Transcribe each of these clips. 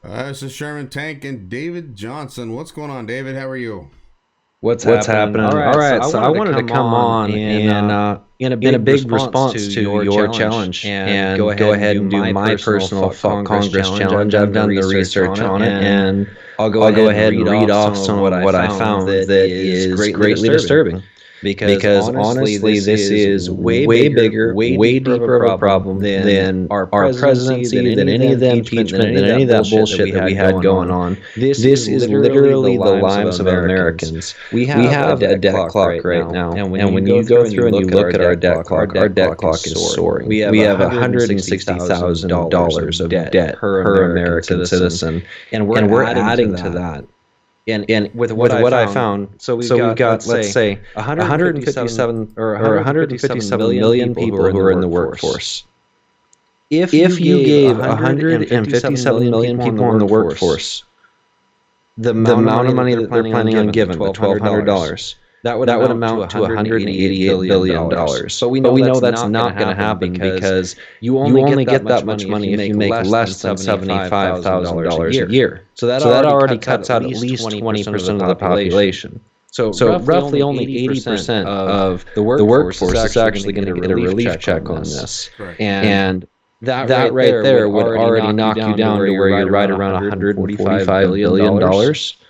This is Sherman Tank and David Johnson. What's going on, David? How are you? What's happening? All right, so I wanted to come on and in a in a big big response to response to your your challenge challenge and go and ahead go and ahead do and do my my personal personal fuck Congress Congress challenge. I've challenge. I've done the done the research research on on it, it, and and I'll go I'll go ahead and ahead and read read off off some of some what of I what I found found that that is is greatly greatly disturbing. disturbing. Because Because honestly, honestly, this this is is way way bigger, bigger, way way deeper of a deeper of a problem problem than than our our presidency, than presidency, any than of the any of the impeachment, than impeachment, any than of any that of that bullshit that we bullshit that we had had going going on. on. This is This is literally the literally the lives of lives of Americans. Americans. We We have a have a debt debt clock clock right right now, now, and when and you when go you through go and through you and you look at look at our our debt debt clock clock is is soaring. soaring. We have We have $160,000 $160,000 of of debt debt per per American American citizen, citizen, and we're and we're adding to adding to that. that. And And with what with I what I found, found, so we've so we've got, got, let's say, 157 157 or or 157 157 million million people who are people in who the are in the workforce. workforce. If you If you gave gave 157 157 million million people in the people in the workforce workforce the the amount of amount money of that money they're that they're planning on planning on giving, the giving, the $1,200, $1,200, that would that would amount to amount to $188 $188 billion. billion. But we But know we that's know that's not going to not going to happen happen because because you you only get only that get much that much money if you money if you make make less than less than $75,000 a $75,000 a year. year. So that So that already already cuts out cuts at out at least least 20% of the 20% of the population. population. So So roughly roughly only only 80% 80% of of the the workforce is workforce is actually going to actually get going a to get a relief relief check on check on this. this. Correct. And And that that right right there would there would already already knock you knock you down to down where to you're where right you're right around around $145 $145 billion, billion,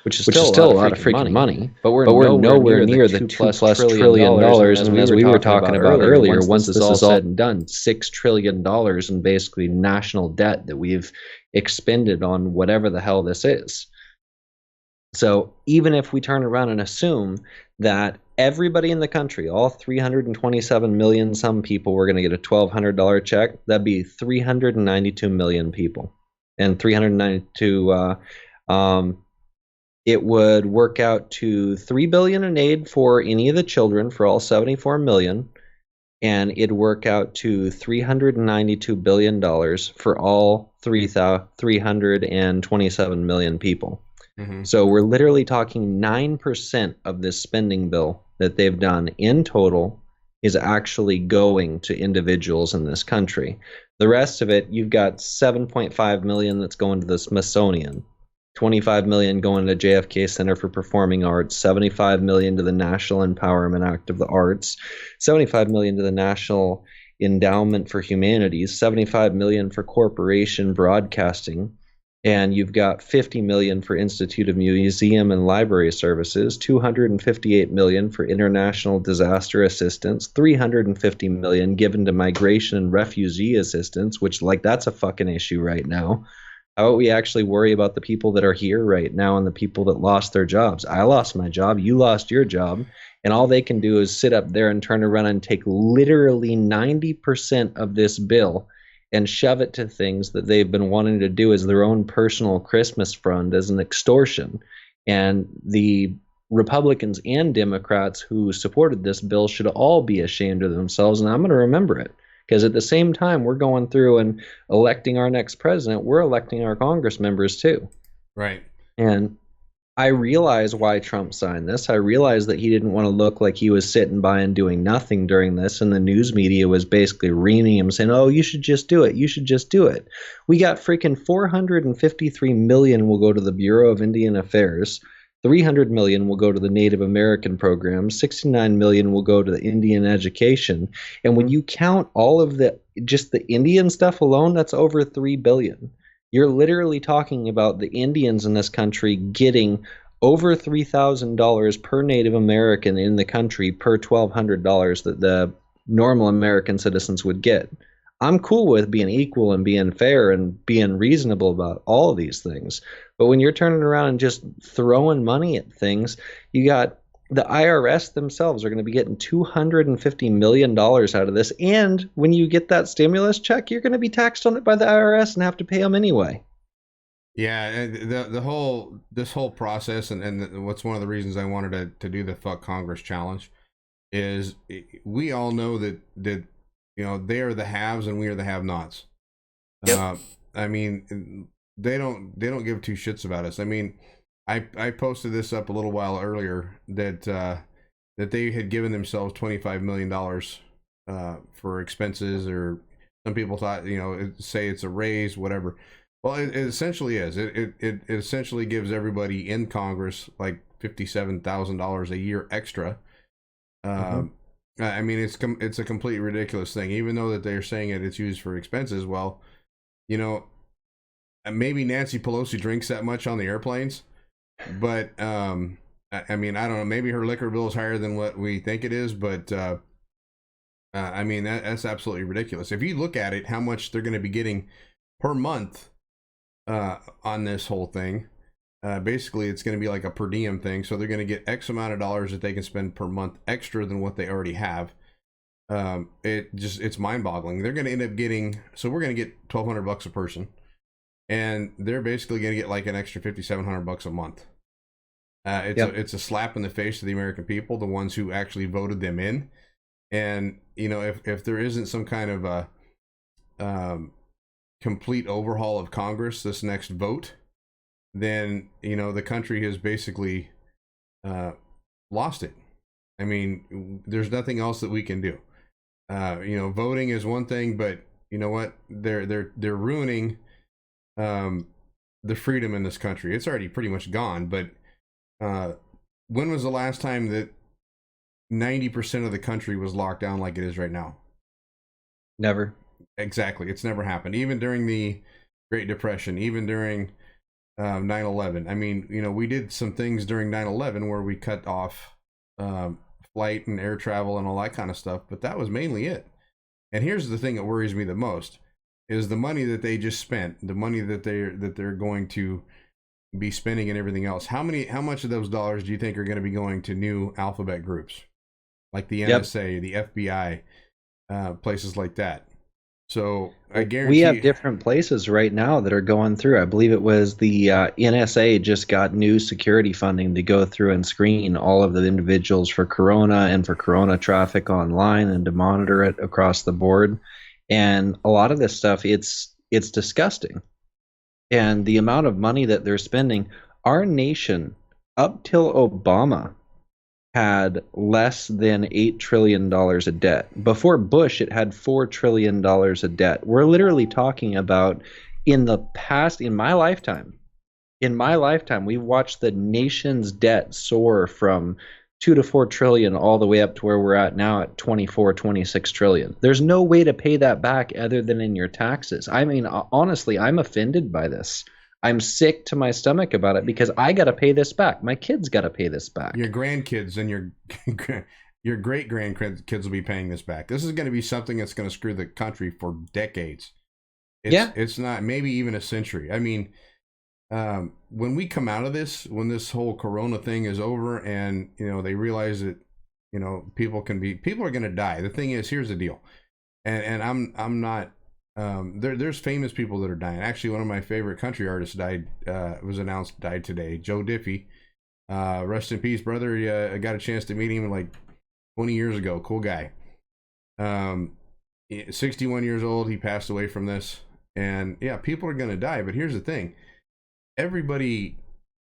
which is which is still a lot still of a lot of freaking freaking money. money. But we're But we're nowhere nowhere near the near the two $2 plus plus trillion trillion. dollars. And And as we were talking about earlier, once once this this is all all said and done, $6 trillion in basically national debt that we've expended on whatever the hell this is. So even if we turn around and assume that everybody in the country, all 327 million some people, were going to get a $1,200 check, that'd be 392 million people. And 392, it would work out to 3 billion in aid for any of the children for all 74 million, and it'd work out to $392 billion for all 327 million people. Mm-hmm. So we're literally talking 9% of this spending bill that they've done in total is actually going to individuals in this country. The rest of it, you've got 7.5 million that's going to the Smithsonian, 25 million going to JFK Center for Performing Arts, 75 million to the National Empowerment Act of the Arts, 75 million to the National Endowment for Humanities, 75 million for corporation broadcasting, and you've got 50 million for Institute of Museum and Library Services, 258 million for international disaster assistance, 350 million given to migration and refugee assistance, which that's a fucking issue right now. How about we actually worry about the people that are here right now and the people that lost their jobs? I lost my job, you lost your job, and all they can do is sit up there and turn around and take literally 90% of this bill and shove it to things that they've been wanting to do as their own personal Christmas fund as an extortion. And the Republicans and Democrats who supported this bill should all be ashamed of themselves, and I'm going to remember it. Because at the same time we're going through and electing our next president, we're electing our Congress members too. Right. And I realize why Trump signed this. I realize that he didn't want to look like he was sitting by and doing nothing during this, and the news media was basically reaming him, saying, "Oh, you should just do it. You should just do it." We got freaking 453 million will go to the Bureau of Indian Affairs. 300 million will go to the Native American program. 69 million will go to the Indian education. And when you count all of just the Indian stuff alone, that's over 3 billion. You're literally talking about the Indians in this country getting over $3,000 per Native American in the country per $1,200 that the normal American citizens would get. I'm cool with being equal and being fair and being reasonable about all of these things. But when you're turning around and just throwing money at things, you got the IRS themselves are going to be getting $250 million out of this. And when you get that stimulus check, you're going to be taxed on it by the IRS and have to pay them anyway. Yeah, and this whole process, and what's one of the reasons I wanted to do the Fuck Congress challenge is we all know that they are the haves and we are the have-nots. Yep. I mean, they don't give two shits about us. I mean, I posted this up a little while earlier that they had given themselves $25 million for expenses, or some people thought, say it's a raise, whatever. Well, it essentially is. It essentially gives everybody in Congress like $57,000 a year extra. I mean, it's a completely ridiculous thing. Even though that they're saying it's used for expenses. Well, you know, maybe Nancy Pelosi drinks that much on the airplanes, but I mean, I don't know. Maybe her liquor bill is higher than what we think it is, but I mean, that's absolutely ridiculous. If you look at it, how much they're going to be getting per month on this whole thing. Basically, it's going to be like a per diem thing. So they're going to get X amount of dollars that they can spend per month extra than what they already have. It's mind boggling. They're going to end up getting, so we're going to get $1,200 a person, and they're basically going to get like an extra $5,700 a month. It's a slap in the face to the American people, the ones who actually voted them in. And, you know, if there isn't some kind of a complete overhaul of Congress this next vote, then, you know, the country has basically lost it. I mean, there's nothing else that we can do. You know, voting is one thing, but you know what? They're ruining the freedom in this country. It's already pretty much gone. But when was the last time that 90% of the country was locked down like it is right now? Never. Exactly. It's never happened. Even during the Great Depression, even during 9/11. I mean, you know, we did some things during 9/11 where we cut off flight and air travel and all that kind of stuff, but that was mainly it. And here's the thing that worries me the most is the money that they just spent, the money that they're going to be spending and everything else. How much of those dollars do you think are going to be going to new alphabet groups like the NSA, the FBI, places like that? So I guarantee we have different places right now that are going through. I believe it was the NSA just got new security funding to go through and screen all of the individuals for corona and for corona traffic online and to monitor it across the board. And a lot of this stuff, it's disgusting. And the amount of money that they're spending, our nation up till Obama had less than $8 trillion of debt. Before Bush, it had $4 trillion of debt. We're literally talking about in my lifetime, we've watched the nation's debt soar from 2 to 4 trillion all the way up to where we're at now at 24, 26 trillion. There's no way to pay that back other than in your taxes. I mean, honestly, I'm offended by this. I'm sick to my stomach about it because I got to pay this back. My kids got to pay this back. Your grandkids and your great grandkids will be paying this back. This is going to be something that's going to screw the country for decades. It's not, maybe even a century. I mean, when we come out of this, when this whole corona thing is over and, you know, they realize that, you know, people are going to die. The thing is, here's the deal. And I'm not, there's famous people that are dying. Actually, one of my favorite country artists died today. Joe Diffie. Rest in peace, brother. I got a chance to meet him like 20 years ago. Cool guy. 61 years old. He passed away from this. And yeah, people are going to die. But here's the thing. Everybody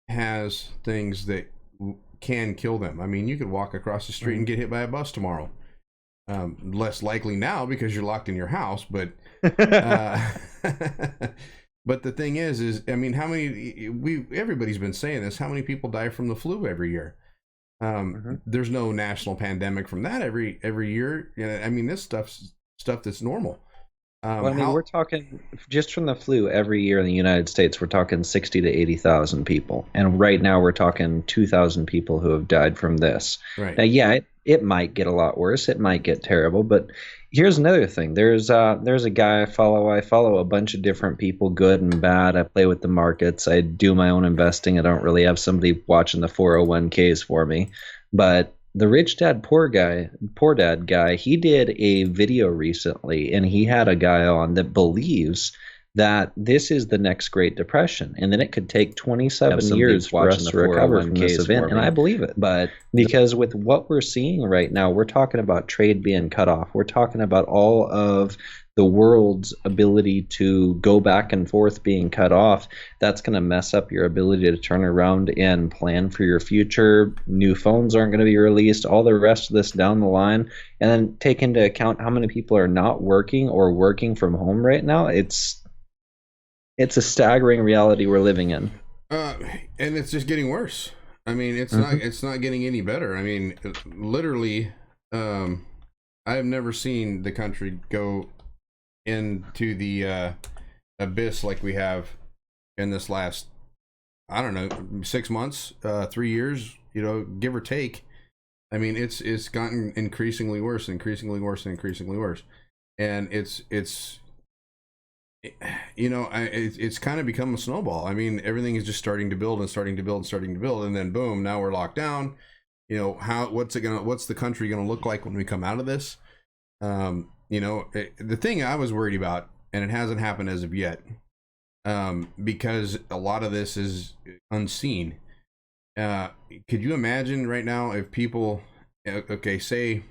has things that can kill them. I mean, you could walk across the street and get hit by a bus tomorrow. Less likely now because you're locked in your house, but but the thing is I mean, everybody's been saying this, how many people die from the flu every year? There's no national pandemic from that every year. I mean, this stuff that's normal. Well, I mean, we're talking just from the flu every year in the United States, we're talking 60 to 80,000 people. And right now we're talking 2,000 people who have died from this. Right. Now, yeah, it might get a lot worse. It might get terrible. But here's another thing. There's a guy I follow. I follow a bunch of different people, good and bad. I play with the markets. I do my own investing. I don't really have somebody watching the 401ks for me. But the Rich Dad Poor Dad guy, he did a video recently, and he had a guy on that believes that this is the next Great Depression, and then it could take 27 years for us to recover from this event, and I believe it. But because with what we're seeing right now, we're talking about trade being cut off. We're talking about all of the world's ability to go back and forth being cut off. That's going to mess up your ability to turn around and plan for your future. New phones aren't going to be released, all the rest of this down the line. And then take into account how many people are not working or working from home right now. It's It's a staggering reality we're living in. And it's just getting worse. I mean, it's not getting any better. I mean, literally, I have never seen the country go into the abyss like we have in this last, I don't know, 6 months, 3 years, give or take. I mean, it's gotten increasingly worse, increasingly worse, and increasingly worse, and it's kind of become a snowball. I mean, everything is just starting to build and starting to build and starting to build, and then boom, now we're locked down. What's the country gonna look like when we come out of this? The thing I was worried about, and it hasn't happened as of yet, because a lot of this is unseen. Could you imagine right now if people, okay, say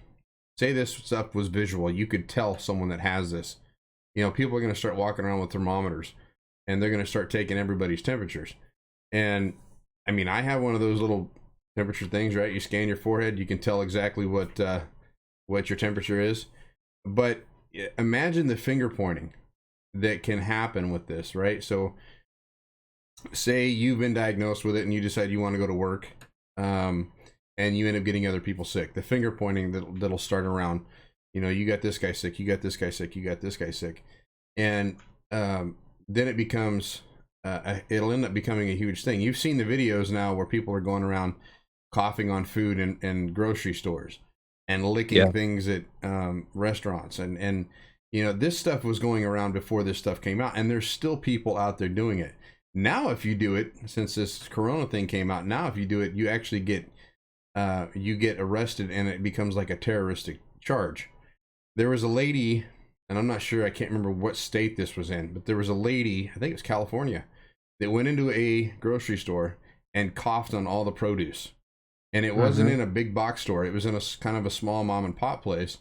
this stuff was visual, you could tell someone that has this. People are going to start walking around with thermometers, and they're going to start taking everybody's temperatures. And I mean, I have one of those little temperature things, right? You scan your forehead, you can tell exactly what your temperature is. But imagine the finger pointing that can happen with this, right? So say you've been diagnosed with it and you decide you want to go to work, and you end up getting other people sick. The finger pointing that'll start around, you got this guy sick, you got this guy sick, you got this guy sick. And then it becomes, it'll end up becoming a huge thing. You've seen the videos now where people are going around coughing on food in grocery stores and licking things at restaurants. And this stuff was going around before this stuff came out, and there's still people out there doing it. Now, if you do it, since this Corona thing came out, now if you do it, you actually get arrested, and it becomes like a terroristic charge. There was a lady, and I'm not sure, I can't remember what state this was in, but there was a lady, I think it was California, that went into a grocery store and coughed on all the produce. And it wasn't in a big box store. It was in a kind of a small mom and pop place.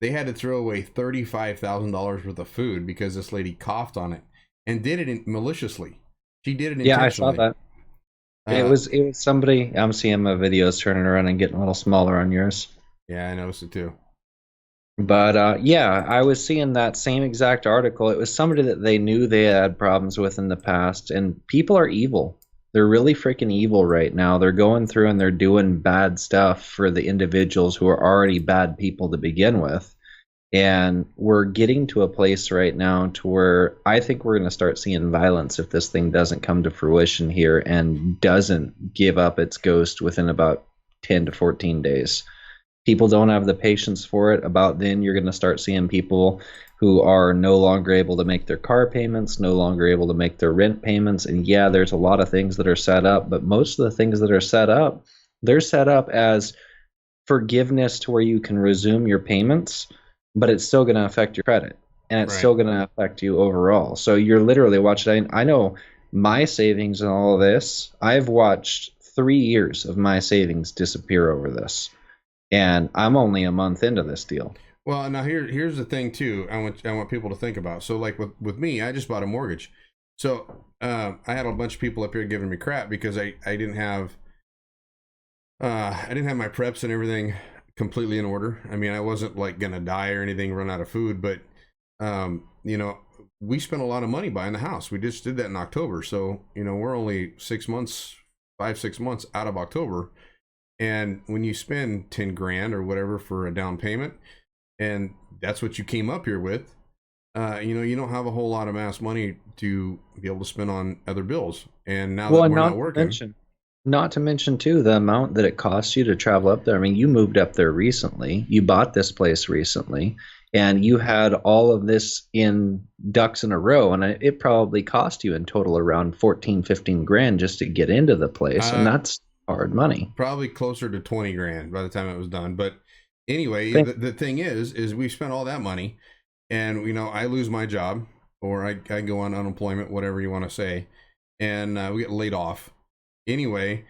They had to throw away $35,000 worth of food because this lady coughed on it and did it maliciously. She did it intentionally. Yeah, I saw that. It was somebody. I'm seeing my videos turning around and getting a little smaller on yours. Yeah, I noticed it too. But I was seeing that same exact article. It was somebody that they knew they had problems with in the past, and people are evil. They're really freaking evil right now. They're going through and they're doing bad stuff for the individuals who are already bad people to begin with. And we're getting to a place right now to where I think we're going to start seeing violence if this thing doesn't come to fruition here and doesn't give up its ghost within about 10 to 14 days. People don't have the patience for it. About then, you're going to start seeing people who are no longer able to make their car payments, no longer able to make their rent payments. And yeah, there's a lot of things that are set up, but most of the things that are set up, they're set up as forgiveness to where you can resume your payments, but it's still going to affect your credit, and it's still going to affect you overall. So you're literally watching. I know my savings and all of this, I've watched 3 years of my savings disappear over this. And I'm only a month into this deal. Well, now here's the thing too. I want people to think about. So like with me, I just bought a mortgage. So I had a bunch of people up here giving me crap because I didn't have my preps and everything completely in order. I mean, I wasn't like gonna die or anything, run out of food, but we spent a lot of money buying the house. We just did that in October. So we're only 6 months out of October. And when you spend 10 grand or whatever for a down payment, and that's what you came up here with, you don't have a whole lot of mass money to be able to spend on other bills. And now that we're not working. Not to mention too, the amount that it costs you to travel up there. I mean, you moved up there recently. You bought this place recently, and you had all of this in ducks in a row, and it probably cost you in total around 14, 15 grand just to get into the place. And that's hard money. Probably closer to 20 grand by the time it was done. But anyway, the thing is we spent all that money, and I lose my job, or I go on unemployment, whatever you want to say, and we get laid off. Anyway,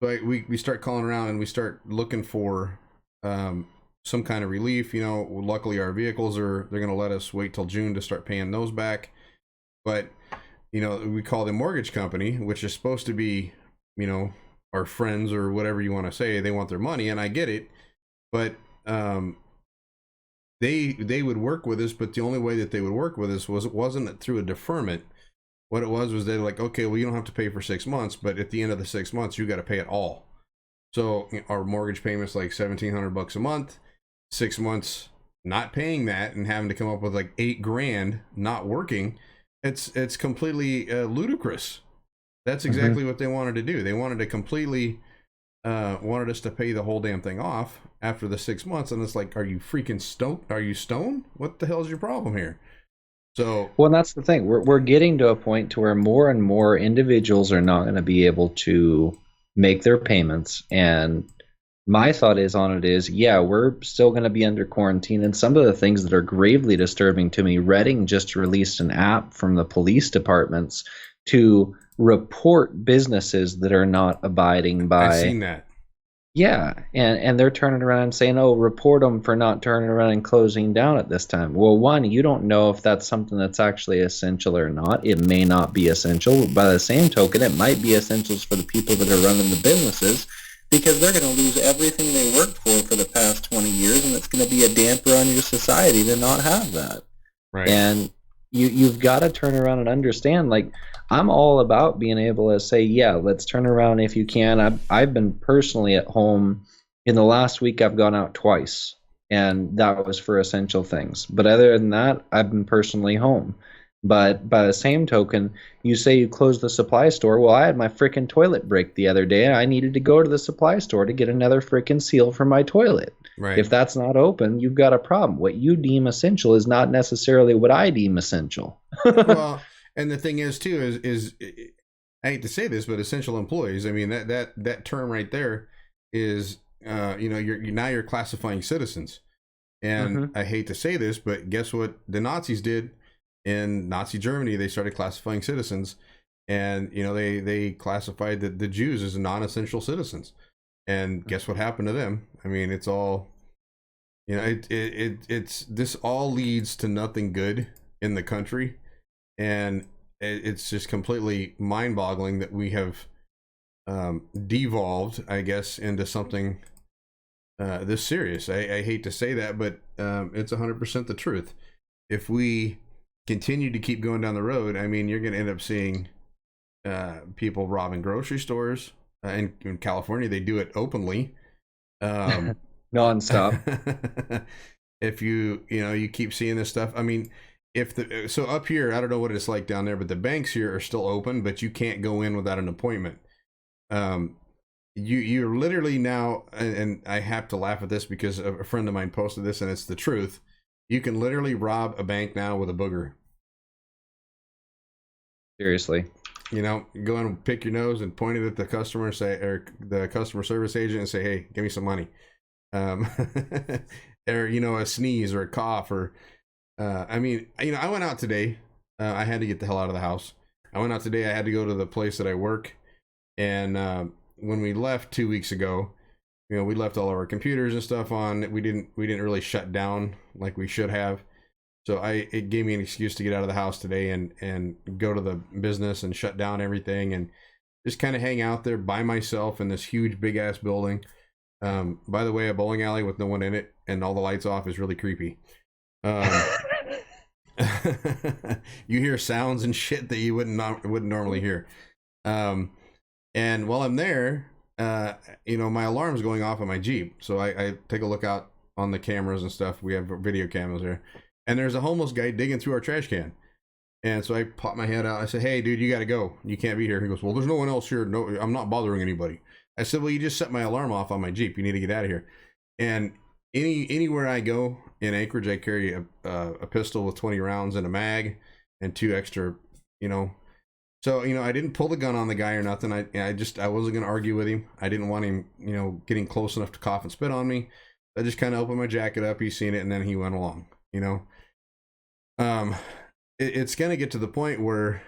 but we start calling around and we start looking for some kind of relief. Luckily our vehicles they're going to let us wait till June to start paying those back. But we call the mortgage company, which is supposed to be our friends or whatever you want to say. They want their money, and I get it, but they would work with us, but the only way that they would work with us wasn't through a deferment. What it was they're like, okay, well, you don't have to pay for 6 months, but at the end of the 6 months, you got to pay it all. So our mortgage payment's like $1,700 a month. 6 months not paying that and having to come up with like $8,000 not working. It's completely ludicrous. That's exactly what they wanted to do. They wanted to completely wanted us to pay the whole damn thing off after the 6 months, and it's like, are you freaking stoned? Are you stoned? What the hell is your problem here? So, well, that's the thing. We're getting to a point to where more and more individuals are not going to be able to make their payments. And my thought is on it is, yeah, we're still going to be under quarantine. And some of the things that are gravely disturbing to me, Redding just released an app from the police departments to report businesses that are not abiding by. I've seen that. Yeah, and they're turning around and saying, oh, report them for not turning around and closing down at this time. Well, one, you don't know if that's something that's actually essential or not. It may not be essential. By the same token, it might be essentials for the people that are running the businesses, because they're going to lose everything they worked for the past 20 years, and it's going to be a damper on your society to not have that. Right. And you've got to turn around and understand, like, I'm all about being able to say, yeah, let's turn around if you can. I've been personally at home. In the last week, I've gone out twice, and that was for essential things. But other than that, I've been personally home. But by the same token, you say you close the supply store. Well, I had my freaking toilet break the other day, and I needed to go to the supply store to get another freaking seal for my toilet. Right. If that's not open, you've got a problem. What you deem essential is not necessarily what I deem essential. Well, and the thing is too is I hate to say this, but essential employees. I mean that term right there is you're classifying citizens, and I hate to say this, but guess what the Nazis did in Nazi Germany? They started classifying citizens, and they classified the Jews as non-essential citizens, and guess what happened to them? I mean, it's all it's this all leads to nothing good in the country. And it's just completely mind-boggling that we have devolved, I guess, into something this serious. I hate to say that, but it's 100% the truth. If we continue to keep going down the road, I mean, you're going to end up seeing people robbing grocery stores. In California, they do it openly. Non-stop. If you keep seeing this stuff, I mean, so up here, I don't know what it's like down there, but the banks here are still open, but you can't go in without an appointment. You're literally now, and I have to laugh at this because a friend of mine posted this, and it's the truth. You can literally rob a bank now with a booger. Seriously. Go and pick your nose and point it at the customer, or the customer service agent, and say, "Hey, give me some money," or a sneeze or a cough, or I went out today. I had to get the hell out of the house. I went out today. I had to go to the place that I work, and when we left 2 weeks ago, we left all of our computers and stuff on. We didn't really shut down like we should have. So it gave me an excuse to get out of the house today and go to the business and shut down everything and just kind of hang out there by myself in this huge big ass building. By the way, a bowling alley with no one in it and all the lights off is really creepy. You hear sounds and shit that you wouldn't normally hear. And while I'm there, my alarm's going off on my Jeep. So I take a look out on the cameras and stuff. We have video cameras there. And there's a homeless guy digging through our trash can. And so I pop my head out. I said, "Hey, dude, you got to go. You can't be here." He goes, "Well, there's no one else here. No, I'm not bothering anybody." I said, "Well, you just set my alarm off on my Jeep. You need to get out of here." And anywhere I go in Anchorage, I carry a pistol with 20 rounds and a mag and 2 extra, So, I didn't pull the gun on the guy or nothing. I wasn't going to argue with him. I didn't want him, getting close enough to cough and spit on me. I just kind of opened my jacket up. He's seen it, and then he went along, It's going to get to the point where,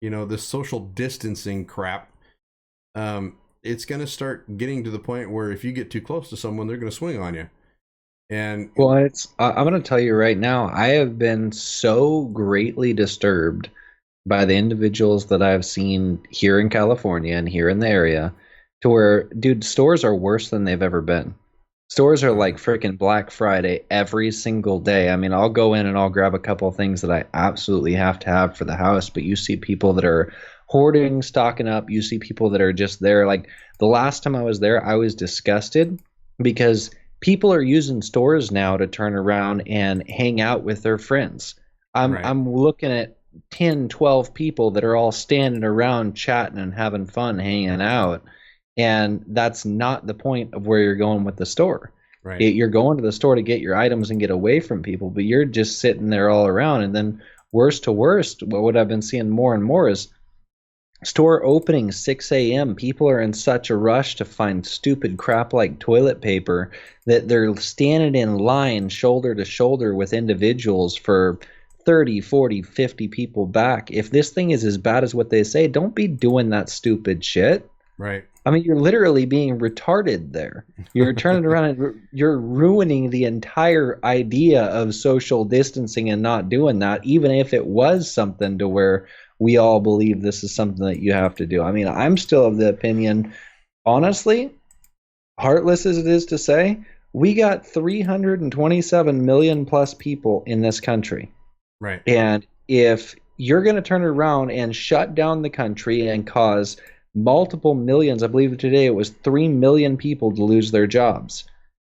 this social distancing crap, it's going to start getting to the point where if you get too close to someone, they're going to swing on you. And well, I'm going to tell you right now, I have been so greatly disturbed by the individuals that I've seen here in California and here in the area, to where, dude, stores are worse than they've ever been. Stores are like freaking Black Friday every single day. I mean, I'll go in and I'll grab a couple of things that I absolutely have to have for the house, but you see people that are hoarding, stocking up. You see people that are just there. Like the last time I was there, I was disgusted because people are using stores now to turn around and hang out with their friends. I'm looking at 10, 12 people that are all standing around chatting and having fun, hanging out. And that's not the point of where you're going with the store. Right. You're going to the store to get your items and get away from people, but you're just sitting there all around. And then worst to worst, what I've been seeing more and more is store opening 6 a.m. People are in such a rush to find stupid crap like toilet paper that they're standing in line shoulder to shoulder with individuals for 30, 40, 50 people back. If this thing is as bad as what they say, don't be doing that stupid shit. Right. I mean, you're literally being retarded there. You're turning around and you're ruining the entire idea of social distancing and not doing that, even if it was something to where we all believe this is something that you have to do. I mean, I'm still of the opinion, honestly, heartless as it is to say, we got 327 million plus people in this country. Right. And if you're going to turn around and shut down the country and cause multiple millions, I believe today it was 3 million people to lose their jobs.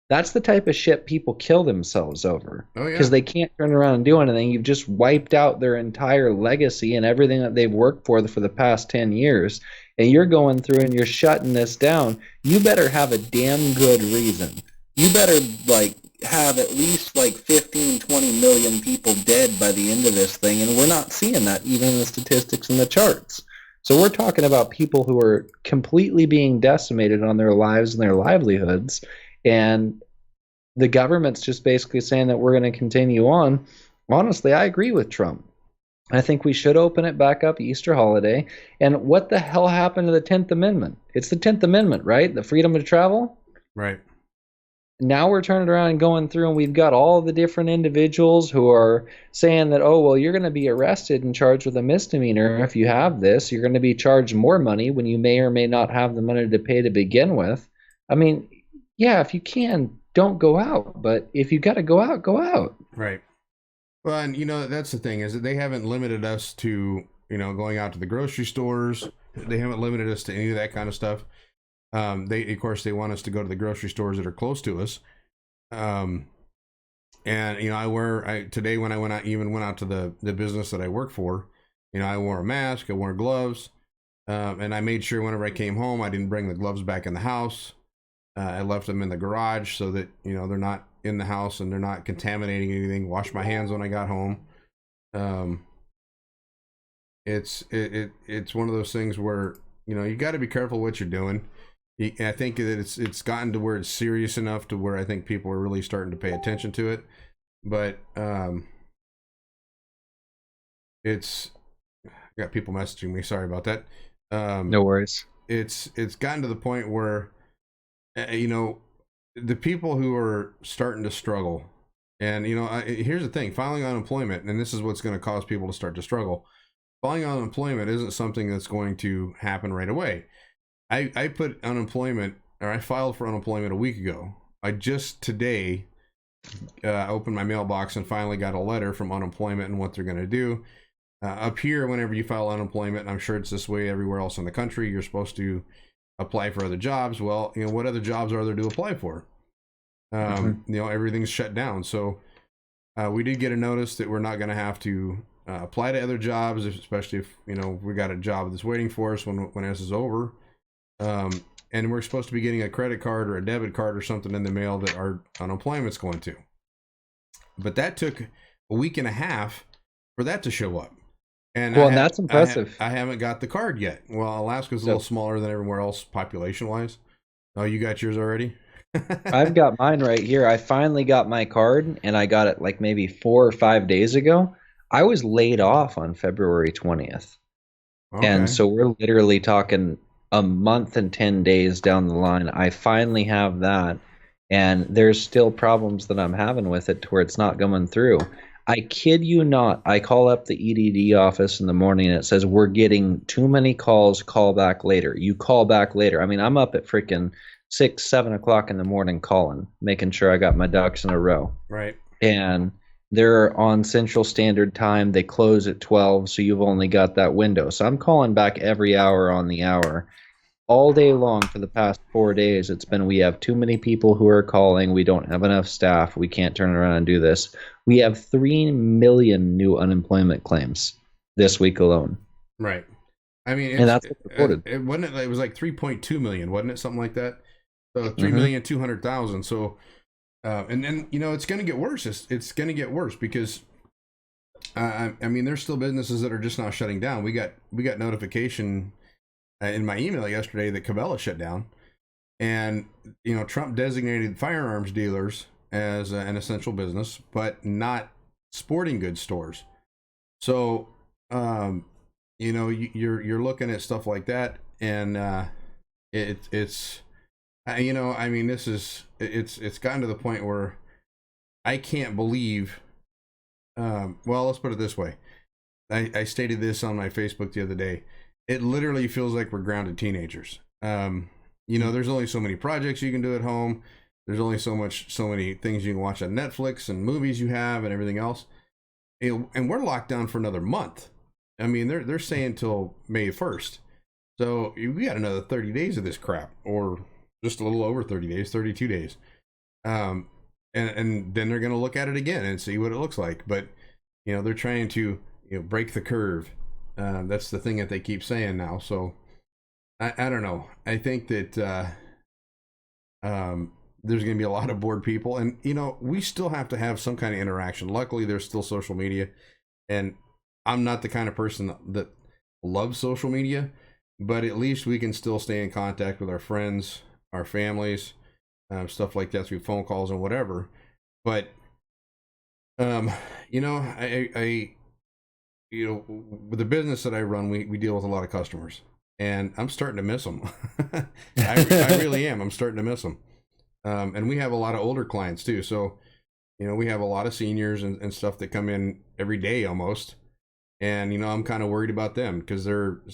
That's the type of shit people kill themselves over. Because they can't turn around and do anything. You've just wiped out their entire legacy and everything that they've worked for the past 10 years. And you're going through and you're shutting this down. You better have a damn good reason. You better have at least 15, 20 million people dead by the end of this thing. And we're not seeing that even in the statistics and the charts. So we're talking about people who are completely being decimated on their lives and their livelihoods, and the government's just basically saying that we're going to continue on. Honestly, I agree with Trump. I think we should open it back up Easter holiday. And what the hell happened to the 10th Amendment? It's the 10th Amendment, right? The freedom to travel? Right. Now we're turning around and going through, and we've got all the different individuals who are saying that, oh, well, you're going to be arrested and charged with a misdemeanor if you have this. You're going to be charged more money when you may or may not have the money to pay to begin with. I mean, yeah, if you can, don't go out. But if you got to go out, go out. Right. Well, and, that's the thing is that they haven't limited us to, going out to the grocery stores. They haven't limited us to any of that kind of stuff. They want us to go to the grocery stores that are close to us. And today when I went out to the business that I work for, I wore a mask, I wore gloves, and I made sure whenever I came home, I didn't bring the gloves back in the house. I left them in the garage so that, they're not in the house and they're not contaminating anything. Washed my hands when I got home. It's one of those things where, you got to be careful what you're doing. I think that it's gotten to where it's serious enough to where I think people are really starting to pay attention to it. But it's got people messaging me. Sorry about that. No worries. It's gotten to the point where the people who are starting to struggle, and here's the thing: filing unemployment, and this is what's going to cause people to start to struggle. Filing unemployment isn't something that's going to happen right away. I put unemployment, or I filed for unemployment a week ago. I just today opened my mailbox and finally got a letter from unemployment and what they're going to do. Up here, whenever you file unemployment, and I'm sure it's this way everywhere else in the country, you're supposed to apply for other jobs. Well, what other jobs are there to apply for? Everything's shut down. So we did get a notice that we're not going to have to apply to other jobs, especially if, we got a job that's waiting for us when this is over. And we're supposed to be getting a credit card or a debit card or something in the mail that our unemployment's going to. But that took a week and a half for that to show up. And that's impressive. I haven't got the card yet. Well, Alaska's a little smaller than everywhere else population-wise. Oh, you got yours already? I've got mine right here. I finally got my card, and I got it maybe 4 or 5 days ago. I was laid off on February 20th. Okay. And so we're literally talking a month and 10 days down the line. I finally have that, and there's still problems that I'm having with it to where it's not going through. I kid you not. I call up the EDD office in the morning and it says, we're getting too many calls, call back later. You call back later. I mean, I'm up at freaking 6, 7 o'clock in the morning calling, making sure I got my ducks in a row. Right. And they're on Central Standard Time. They close at 12, so you've only got that window. So I'm calling back every hour on the hour. All day long for the past 4 days, it's been, we have too many people who are calling. We don't have enough staff. We can't turn around and do this. We have 3 million new unemployment claims this week alone. Right. I mean, and that's reported. It was like 3.2 million, wasn't it? Something like that. So 3,200,000. So, and then, it's going to get worse. It's going to get worse because, I mean, there's still businesses that are just now shutting down. We got notification in my email yesterday that Cabela shut down, and Trump designated firearms dealers as an essential business, but not sporting goods stores. So, you're looking at stuff like that, and it's I mean, it's gotten to the point where I can't believe. Well, let's put it this way. I stated this on my Facebook the other day. It literally feels like we're grounded teenagers. There's only so many projects you can do at home. There's only so many things you can watch on Netflix and movies you have and everything else. And we're locked down for another month. I mean, they're saying till May 1st. So we got another 30 days of this crap, or just a little over 30 days, 32 days. And then they're going to look at it again and see what it looks like. But, they're trying to, break the curve. That's the thing that they keep saying now. So I don't know. I think that there's going to be a lot of bored people, and we still have to have some kind of interaction. Luckily, there's still social media, and I'm not the kind of person that loves social media, but at least we can still stay in contact with our friends, our families, stuff like that through phone calls and whatever. But with the business that I run, we deal with a lot of customers, and I'm starting to miss them. I really am. I'm starting to miss them. And we have a lot of older clients too. So, we have a lot of seniors and stuff that come in every day almost. And, I'm kind of worried about them because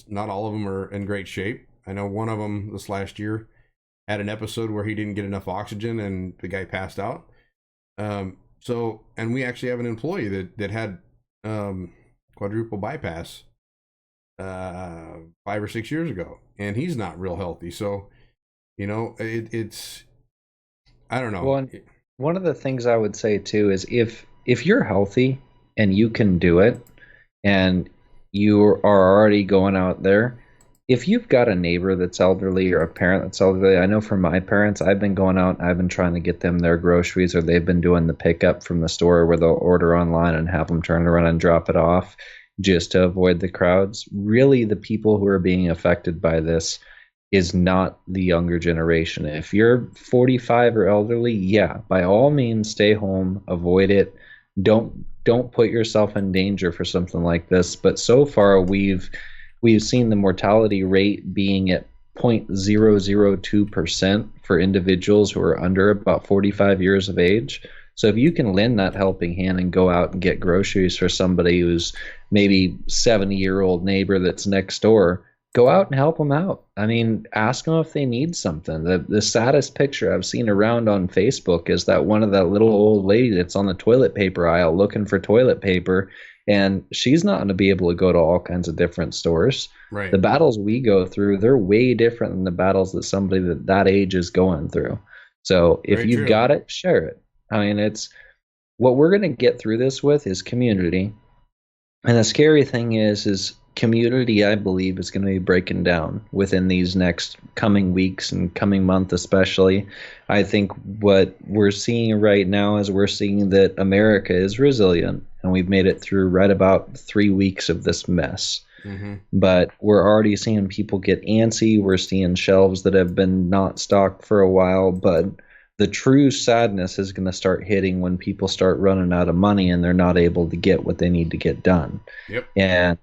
not all of them are in great shape. I know one of them this last year had an episode where he didn't get enough oxygen and the guy passed out. And we actually have an employee that had, quadruple bypass 5 or 6 years ago, and he's not real healthy. So it's I don't know. Well, one of the things I would say too is if you're healthy and you can do it, and you are already going out there, if you've got a neighbor that's elderly or a parent that's elderly, I know for my parents, I've been going out and I've been trying to get them their groceries, or they've been doing the pickup from the store where they'll order online and have them turn around and drop it off just to avoid the crowds. Really, the people who are being affected by this is not the younger generation. If you're 45 or elderly, yeah, by all means, stay home, avoid it. Don't put yourself in danger for something like this. But so far, we've seen the mortality rate being at 0.002% for individuals who are under about 45 years of age. So if you can lend that helping hand and go out and get groceries for somebody who's maybe 70-year-old neighbor that's next door, go out and help them out. I mean, ask them if they need something. The saddest picture I've seen around on Facebook is that one of that little old lady that's on the toilet paper aisle looking for toilet paper, and she's not going to be able to go to all kinds of different stores. Right. The battles we go through, they're way different than the battles that somebody that age is going through. So if you've got it, share it. I mean, it's what we're going to get through this with is community. And the scary thing is community, I believe, is going to be breaking down within these next coming weeks and coming month especially. I think what we're seeing right now is we're seeing that America is resilient, and we've made it through right about 3 weeks of this mess. Mm-hmm. But we're already seeing people get antsy. We're seeing shelves that have been not stocked for a while. But the true sadness is going to start hitting when people start running out of money and they're not able to get what they need to get done. Yep. And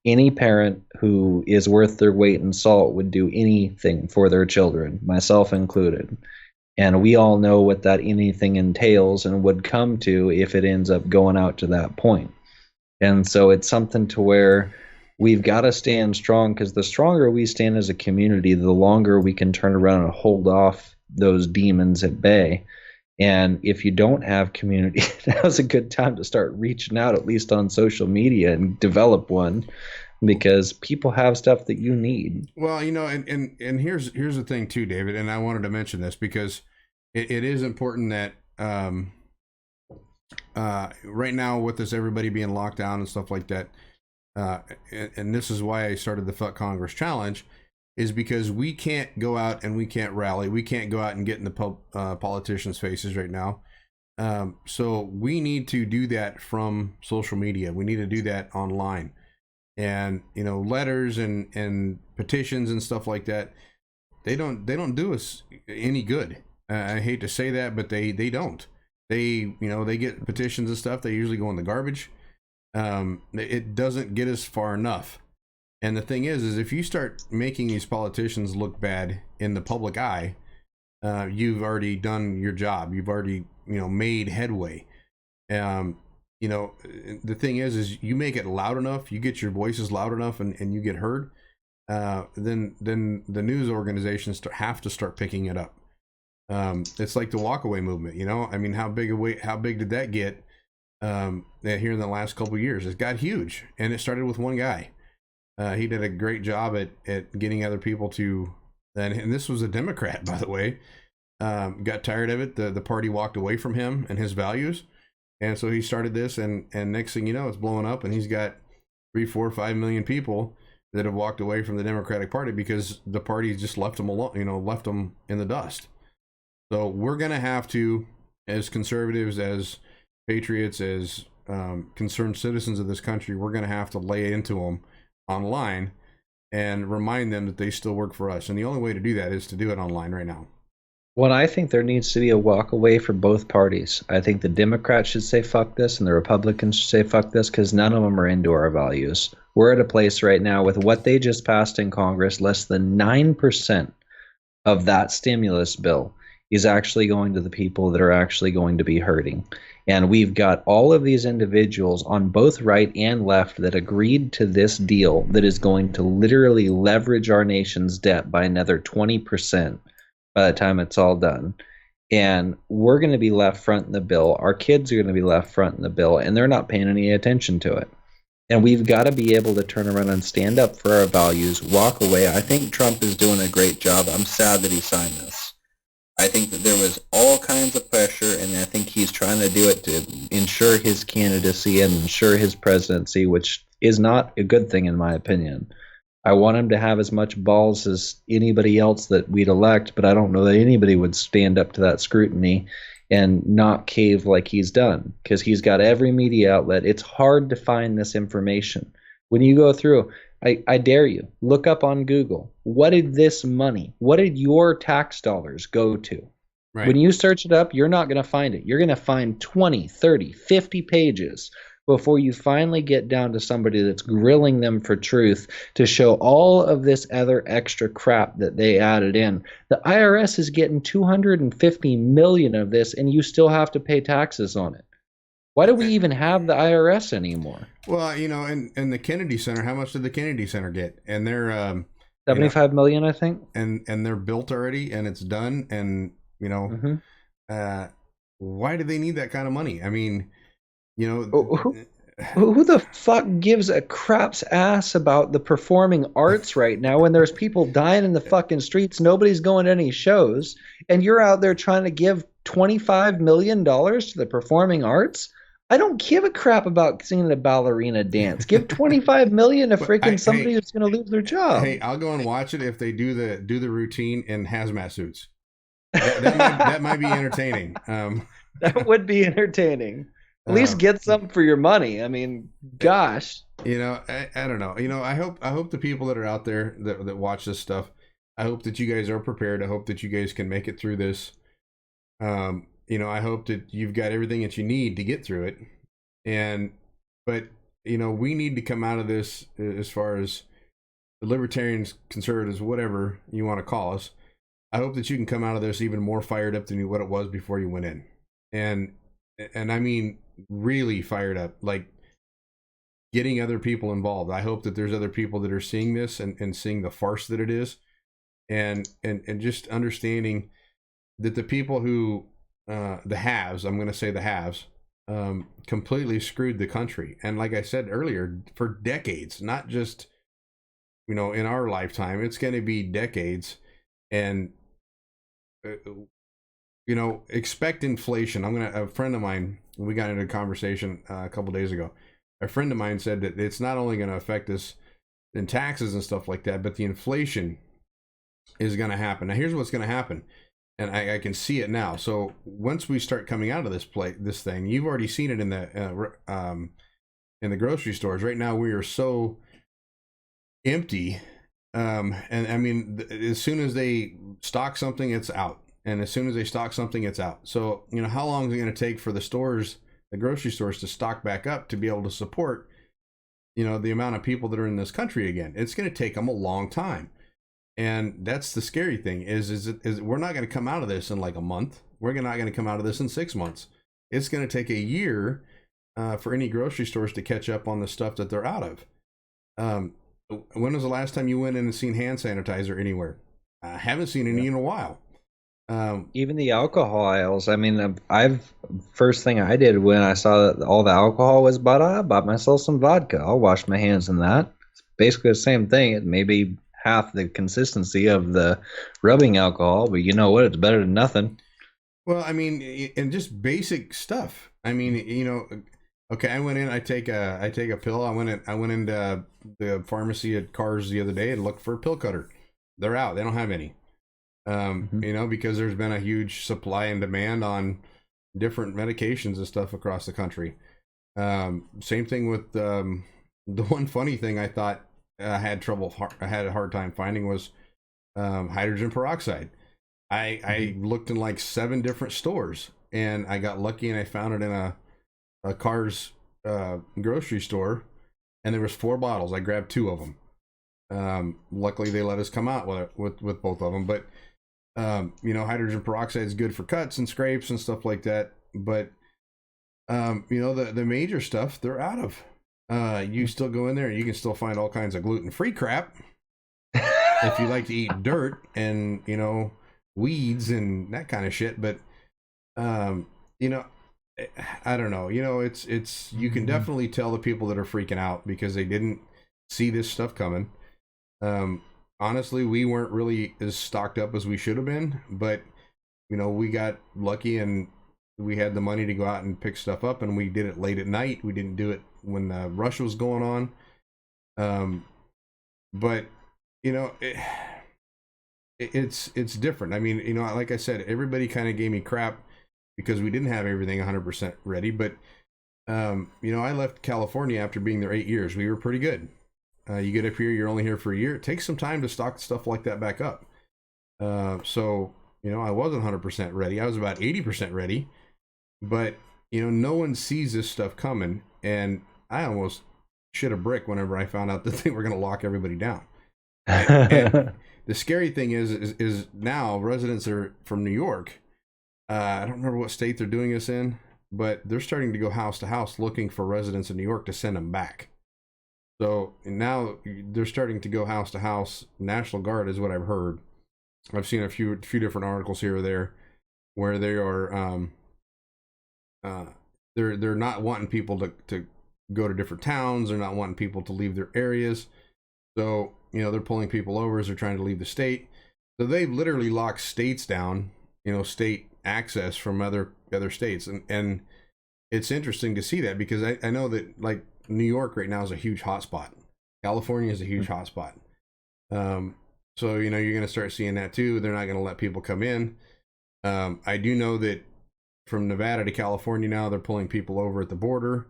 any parent who is worth their weight in salt would do anything for their children, myself included. And we all know what that anything entails and would come to if it ends up going out to that point. And so it's something to where we've got to stand strong, because the stronger we stand as a community, the longer we can turn around and hold off those demons at bay. And if you don't have community, now's a good time to start reaching out, at least on social media, and develop one, because people have stuff that you need. Well, you know, and here's the thing too, David, and I wanted to mention this because it is important that right now with this everybody being locked down and stuff like that, and this is why I started the Fuck Congress Challenge, is because we can't go out and we can't rally. We can't go out and get in the politicians' faces right now. So we need to do that from social media. We need to do that online. And, you know, letters and petitions and stuff like that, they don't do us any good. I hate to say that, but they don't. They get petitions and stuff. They usually go in the garbage. It doesn't get us far enough. And the thing is if you start making these politicians look bad in the public eye, you've already done your job. You've already, made headway. The thing is you make it loud enough, you get your voices loud enough and you get heard, then the news organizations have to start picking it up. It's like the walkaway movement, I mean, how big did that get here in the last couple of years? It got huge, and it started with one guy. He did a great job at getting other people to, and this was a Democrat, by the way, got tired of it. The party walked away from him and his values. And so he started this, and next thing you know, it's blowing up, and he's got 3, 4, 5 million people that have walked away from the Democratic Party because the party just left them alone, left them in the dust. So we're going to have to, as conservatives, as patriots, as concerned citizens of this country, we're going to have to lay into them online and remind them that they still work for us. And the only way to do that is to do it online right now. Well, I think there needs to be a walk away for both parties. I think the Democrats should say fuck this and the Republicans should say fuck this, because none of them are into our values. We're at a place right now with what they just passed in Congress, less than 9% of that stimulus bill is actually going to the people that are actually going to be hurting. And we've got all of these individuals on both right and left that agreed to this deal that is going to literally leverage our nation's debt by another 20% by the time it's all done. And we're going to be left front in the bill. Our kids are going to be left front in the bill, and they're not paying any attention to it. And we've got to be able to turn around and stand up for our values, walk away. I think Trump is doing a great job. I'm sad that he signed this. I think that there was all kinds of pressure, and I think he's trying to do it to ensure his candidacy and ensure his presidency, which is not a good thing in my opinion. I want him to have as much balls as anybody else that we'd elect, but I don't know that anybody would stand up to that scrutiny and not cave like he's done, because he's got every media outlet. It's hard to find this information. When you go through, I dare you, look up on Google, what did your tax dollars go to? Right. When you search it up, you're not going to find it. You're going to find 20, 30, 50 pages before you finally get down to somebody that's grilling them for truth to show all of this other extra crap that they added in. The IRS is getting $250 million of this, and you still have to pay taxes on it. Why do we even have the IRS anymore? Well, and the Kennedy Center, how much did the Kennedy Center get? And they're 75 million, I think. And they're built already, and it's done. And why do they need that kind of money? I mean, who the fuck gives a crap's ass about the performing arts right now when there's people dying in the fucking streets, nobody's going to any shows, and you're out there trying to give $25 million to the performing arts? I don't give a crap about seeing a ballerina dance. Give $25 million to freaking somebody who's going to lose their job. Hey, I'll go and watch it if they do the routine in hazmat suits. That might be entertaining. That would be entertaining. At least get something for your money. I mean, gosh. I don't know. I hope the people that are out there that watch this stuff, I hope that you guys are prepared. I hope that you guys can make it through this. I hope that you've got everything that you need to get through it. But we need to come out of this, as far as the libertarians, conservatives, whatever you want to call us. I hope that you can come out of this even more fired up than what it was before you went in. And I mean, really fired up, like getting other people involved. I hope that there's other people that are seeing this and seeing the farce that it is, and just understanding that the people who, the haves, I'm going to say the haves, completely screwed the country. And like I said earlier, for decades, not just, in our lifetime, it's going to be decades. And, expect inflation. A friend of mine, we got into a conversation a couple days ago. A friend of mine said that it's not only going to affect us in taxes and stuff like that, but the inflation is going to happen. Now, here's what's going to happen, and I can see it now. So once we start coming out of this thing, you've already seen it in the grocery stores. Right now, we are so empty, and I mean, as soon as they stock something, it's out, and as soon as they stock something, it's out. So how long is it going to take for the grocery stores, to stock back up to be able to support the amount of people that are in this country again? It's going to take them a long time. And that's the scary thing is we're not going to come out of this in like a month. We're not going to come out of this in 6 months. It's going to take a year for any grocery stores to catch up on the stuff that they're out of. When was the last time you went in and seen hand sanitizer anywhere? I haven't seen any in a while. Even the alcohol aisles. I mean, first thing I did when I saw that all the alcohol was bought, I bought myself some vodka. I'll wash my hands in that. It's basically the same thing. It may be half the consistency of the rubbing alcohol, but you know what? It's better than nothing. Well, I mean, and just basic stuff. I mean, okay, I went in. I take a pill. I went into the pharmacy at Cars the other day and looked for a pill cutter. They're out. They don't have any. Because there's been a huge supply and demand on different medications and stuff across the country. Same thing with the one funny thing I thought I had a hard time finding was hydrogen peroxide. I looked in like 7 different stores, and I got lucky and I found it in a Cars grocery store, and there was 4 bottles. I grabbed 2 of them. Luckily they let us come out with both of them, but hydrogen peroxide is good for cuts and scrapes and stuff like that. But the major stuff they're out of. You still go in there and you can still find all kinds of gluten-free crap if you like to eat dirt and weeds and that kind of shit. But I don't know. It's you can definitely tell the people that are freaking out because they didn't see this stuff coming. Honestly, we weren't really as stocked up as we should have been, but we got lucky and we had the money to go out and pick stuff up, and we did it late at night. We didn't do it when the rush was going on. But it's different. I mean, like I said, everybody kind of gave me crap because we didn't have everything 100% ready. But I left California after being there 8 years. We were pretty good. You get up here, you're only here for a year. It takes some time to stock stuff like that back up. So I wasn't 100% ready. I was about 80% ready, but no one sees this stuff coming, and I almost shit a brick whenever I found out that they were going to lock everybody down. And the scary thing is now residents are from New York. I don't remember what state they're doing this in, but they're starting to go house to house looking for residents in New York to send them back. So now they're starting to go house to house. National Guard is what I've heard. I've seen a few different articles here or there where they are they're not wanting people to go to different towns. They're not wanting people to leave their areas. So they're pulling people over as they're trying to leave the state. So they've literally locked states down. State access from other states, and it's interesting to see that because I know that like New York right now is a huge hotspot. California is a huge hotspot. So you're going to start seeing that too. They're not going to let people come in. I do know that from Nevada to California now they're pulling people over at the border.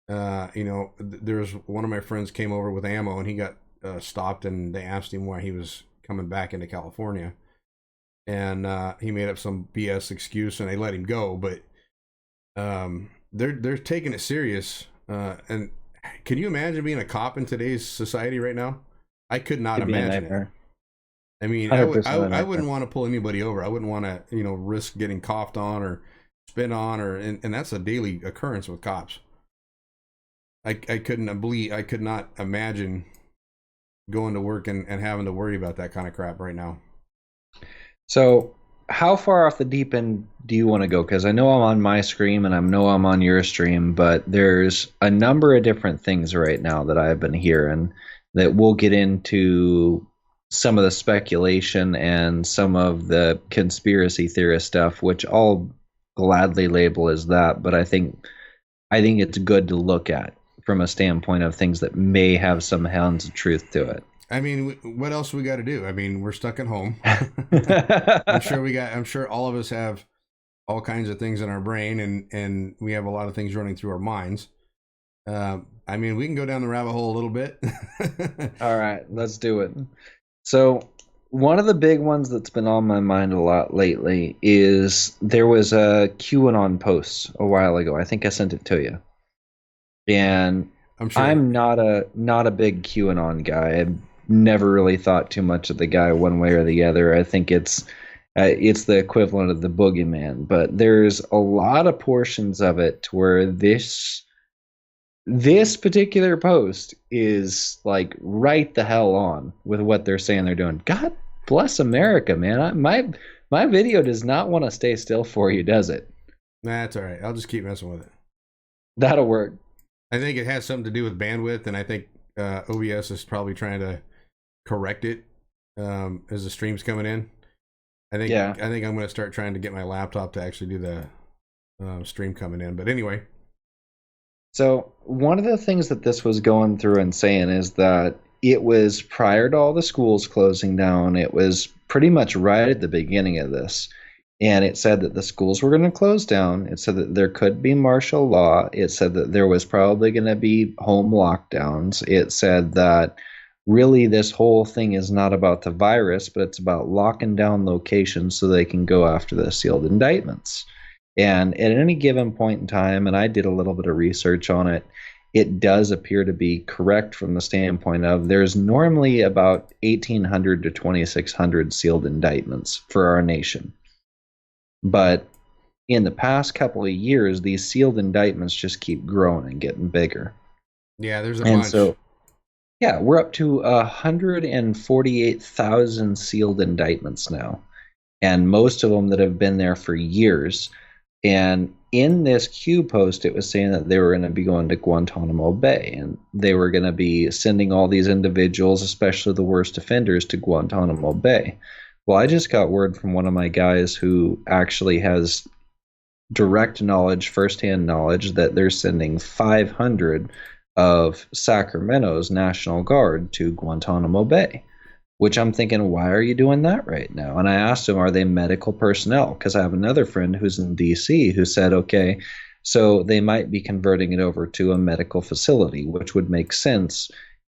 There's one of my friends came over with ammo and he got stopped, and they asked him why he was coming back into California, and he made up some BS excuse and they let him go. But they're taking it serious. And can you imagine being a cop in today's society right now? I could not imagine it. I mean, I wouldn't want to pull anybody over. I wouldn't want to, risk getting coughed on or spit on, and that's a daily occurrence with cops. I could not imagine going to work and having to worry about that kind of crap right now. So how far off the deep end do you want to go? Because I know I'm on my stream and I know I'm on your stream, but there's a number of different things right now that I've been hearing that we'll get into some of the speculation and some of the conspiracy theorist stuff, which I'll gladly label as that. But I think it's good to look at from a standpoint of things that may have some hounds of truth to it. I mean, what else we got to do? I mean, we're stuck at home. I'm sure all of us have all kinds of things in our brain, and we have a lot of things running through our minds. I mean, we can go down the rabbit hole a little bit. All right, let's do it. So, one of the big ones that's been on my mind a lot lately is there was a QAnon post a while ago. I think I sent it to you. And I'm not a big QAnon guy. I've never really thought too much of the guy one way or the other. I think it's the equivalent of the boogeyman. But there's a lot of portions of it where this particular post is like right the hell on with what they're saying they're doing. God bless America, man. My video does not want to stay still for you, does it? Nah, that's all right. I'll just keep messing with it. That'll work. I think it has something to do with bandwidth, and I think OBS is probably trying to correct it as the stream's coming in. I think I'm going to start trying to get my laptop to actually do the stream coming in. But anyway. So one of the things that this was going through and saying is that it was prior to all the schools closing down. It was pretty much right at the beginning of this. And it said that the schools were going to close down. It said that there could be martial law. It said that there was probably going to be home lockdowns. It said that really this whole thing is not about the virus, but it's about locking down locations so they can go after the sealed indictments. And at any given point in time, and I did a little bit of research on it, it does appear to be correct from the standpoint of there's normally about 1,800 to 2,600 sealed indictments for our nation. But in the past couple of years, these sealed indictments just keep growing and getting bigger. Yeah, there's a bunch. So, yeah, we're up to 148,000 sealed indictments now. And most of them that have been there for years. And in this Q post, it was saying that they were going to be going to Guantanamo Bay. And they were going to be sending all these individuals, especially the worst offenders, to Guantanamo Bay. Well, I just got word from one of my guys who actually has direct knowledge, firsthand knowledge, that they're sending 500 of Sacramento's National Guard to Guantanamo Bay, which I'm thinking, why are you doing that right now? And I asked him, are they medical personnel? Because I have another friend who's in D.C. who said, okay, so they might be converting it over to a medical facility, which would make sense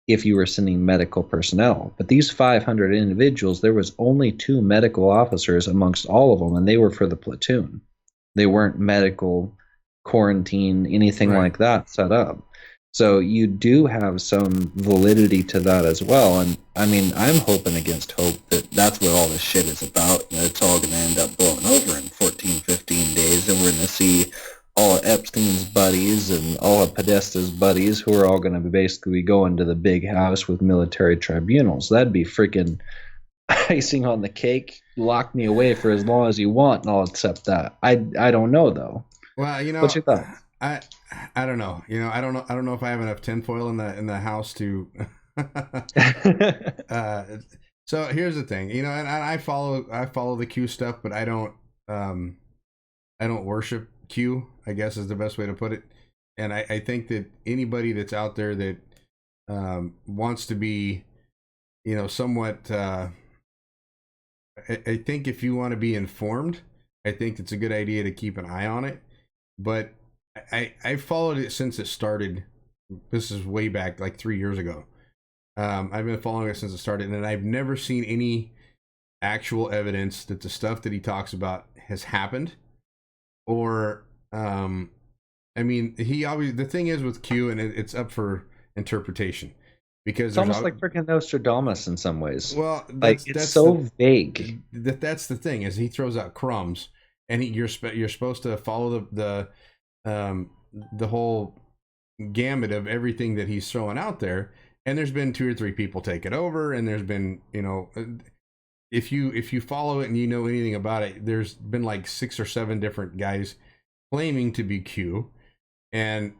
if you were sending medical personnel. But these 500 individuals, there was only 2 medical officers amongst all of them, and they were for the platoon. They weren't medical, quarantine, anything like that set up. So you do have some validity to that as well. And I mean, I'm hoping against hope that that's what all this shit is about. You know, it's all going to end up blowing over in 14, 15 days, and we're going to see all of Epstein's buddies and all of Podesta's buddies who are all going to be basically going to the big house with military tribunals. That'd be freaking icing on the cake. Lock me away for as long as you want, and I'll accept that. I don't know though. Well, you know, what's your thought? I don't know. You know, I don't know if I have enough tinfoil in the house to. So here's the thing, you know, and I follow the Q stuff, but I don't worship Q, I guess is the best way to put it. And I think that anybody that's out there that wants to be, you know, somewhat, I think if you want to be informed, I think it's a good idea to keep an eye on it. But I followed it since it started. This is way back, like 3 years ago. I've been following it since it started, and I've never seen any actual evidence that the stuff that he talks about has happened. Or, I mean, the thing is with Q, and it's up for interpretation. Because it's almost like freaking Nostradamus in some ways. Well, that's so vague. That's the thing, is he throws out crumbs, and you're supposed to follow the whole gamut of everything that he's throwing out there. And there's been 2 or 3 people take it over, and there's been, you know, if you follow it and you know anything about it, there's been like 6 or 7 different guys claiming to be Q, and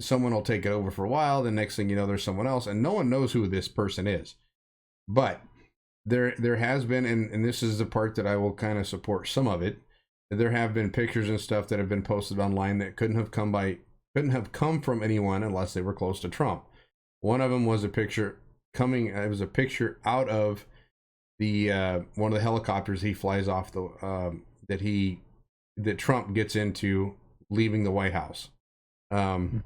someone will take it over for a while. The next thing you know, there's someone else, and no one knows who this person is. But there has been, and this is the part that I will kind of support some of it. There have been pictures and stuff that have been posted online that couldn't have come from anyone unless they were close to Trump. One of them was a picture it was a picture out of the one of the helicopters he flies off that Trump gets into leaving the White House. And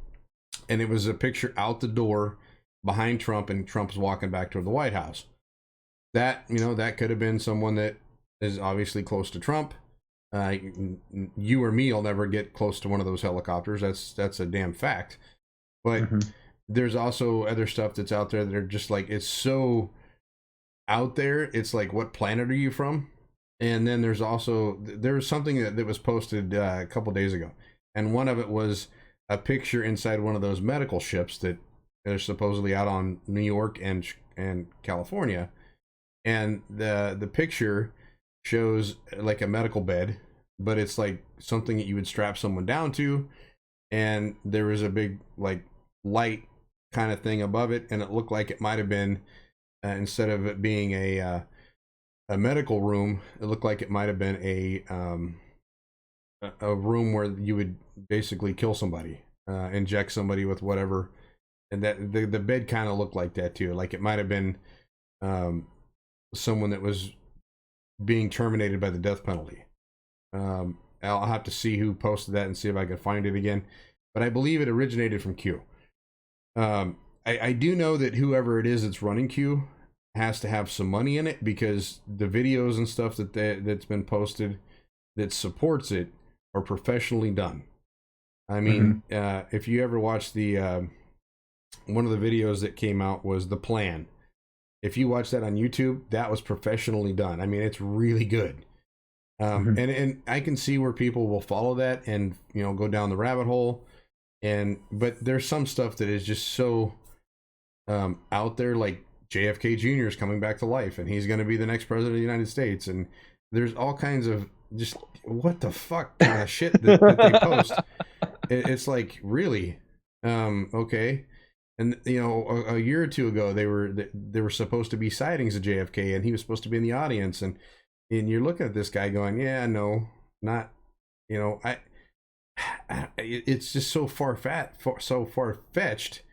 it was a picture out the door behind Trump, and Trump's walking back toward the White House. That, that could have been someone that is obviously close to Trump. You or me will never get close to one of those helicopters. That's a damn fact. But there's also other stuff that's out there that are just like, it's so out there. It's like, what planet are you from? And then there was something that was posted a couple days ago, and one of it was a picture inside one of those medical ships that are supposedly out on New York and California, and the picture shows like a medical bed, but it's like something that you would strap someone down to, and there was a big like light kind of thing above it, and it looked like it might have been instead of it being a medical room, it looked like it might have been a room where you would basically kill somebody, inject somebody with whatever, and that the bed kind of looked like that too. Like it might have been someone that was being terminated by the death penalty. I'll have to see who posted that and see if I can find it again, but I believe it originated from Q. I do know that whoever it is that's running Q has to have some money in it, because the videos and stuff that's been posted that supports it are professionally done. I mean, if you ever watched the one of the videos that came out was The Plan. If you watch that on YouTube, that was professionally done. I mean, it's really good. And I can see where people will follow that and go down the rabbit hole, but there's some stuff that is just so out there, like JFK Jr. is coming back to life, and he's going to be the next president of the United States, and there's all kinds of just what the fuck kind of shit that they post. It's like, really, okay. And a year or two ago, they were supposed to be sightings of JFK, and he was supposed to be in the audience, and you're looking at this guy going, yeah, no, not, it's just so far-fetched.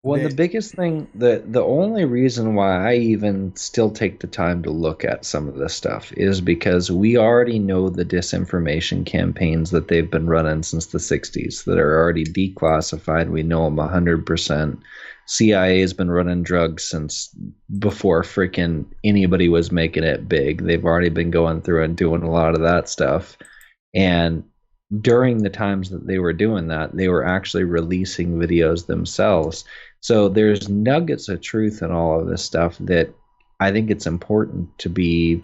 Well, the biggest thing, the only reason why I even still take the time to look at some of this stuff is because we already know the disinformation campaigns that they've been running since the 60s that are already declassified. We know them 100%. CIA has been running drugs since before freaking anybody was making it big. They've already been going through and doing a lot of that stuff. And during the times that they were doing that, they were actually releasing videos themselves. So there's nuggets of truth in all of this stuff that I think it's important to be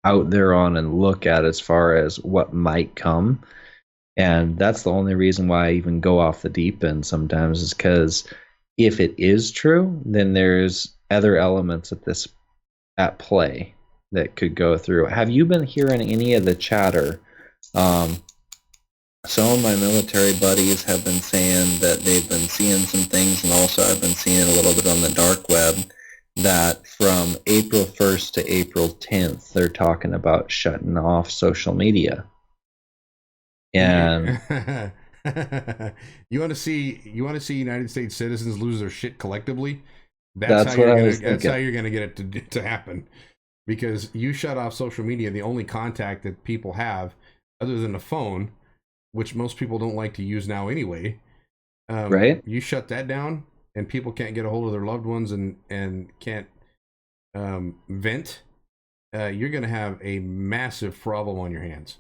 out there on and look at as far as what might come. And that's the only reason why I even go off the deep end sometimes, is because if it is true, then there's other elements at play that could go through. Have you been hearing any of the chatter? Some of my military buddies have been saying that they've been seeing some things, and also I've been seeing a little bit on the dark web that from April 1st to April 10th, they're talking about shutting off social media. And you want to see United States citizens lose their shit collectively? That's how you're going to get it to happen, because you shut off social media, the only contact that people have other than a phone, which most people don't like to use now anyway. Right? You shut that down, and people can't get a hold of their loved ones and can't vent. You're going to have a massive problem on your hands.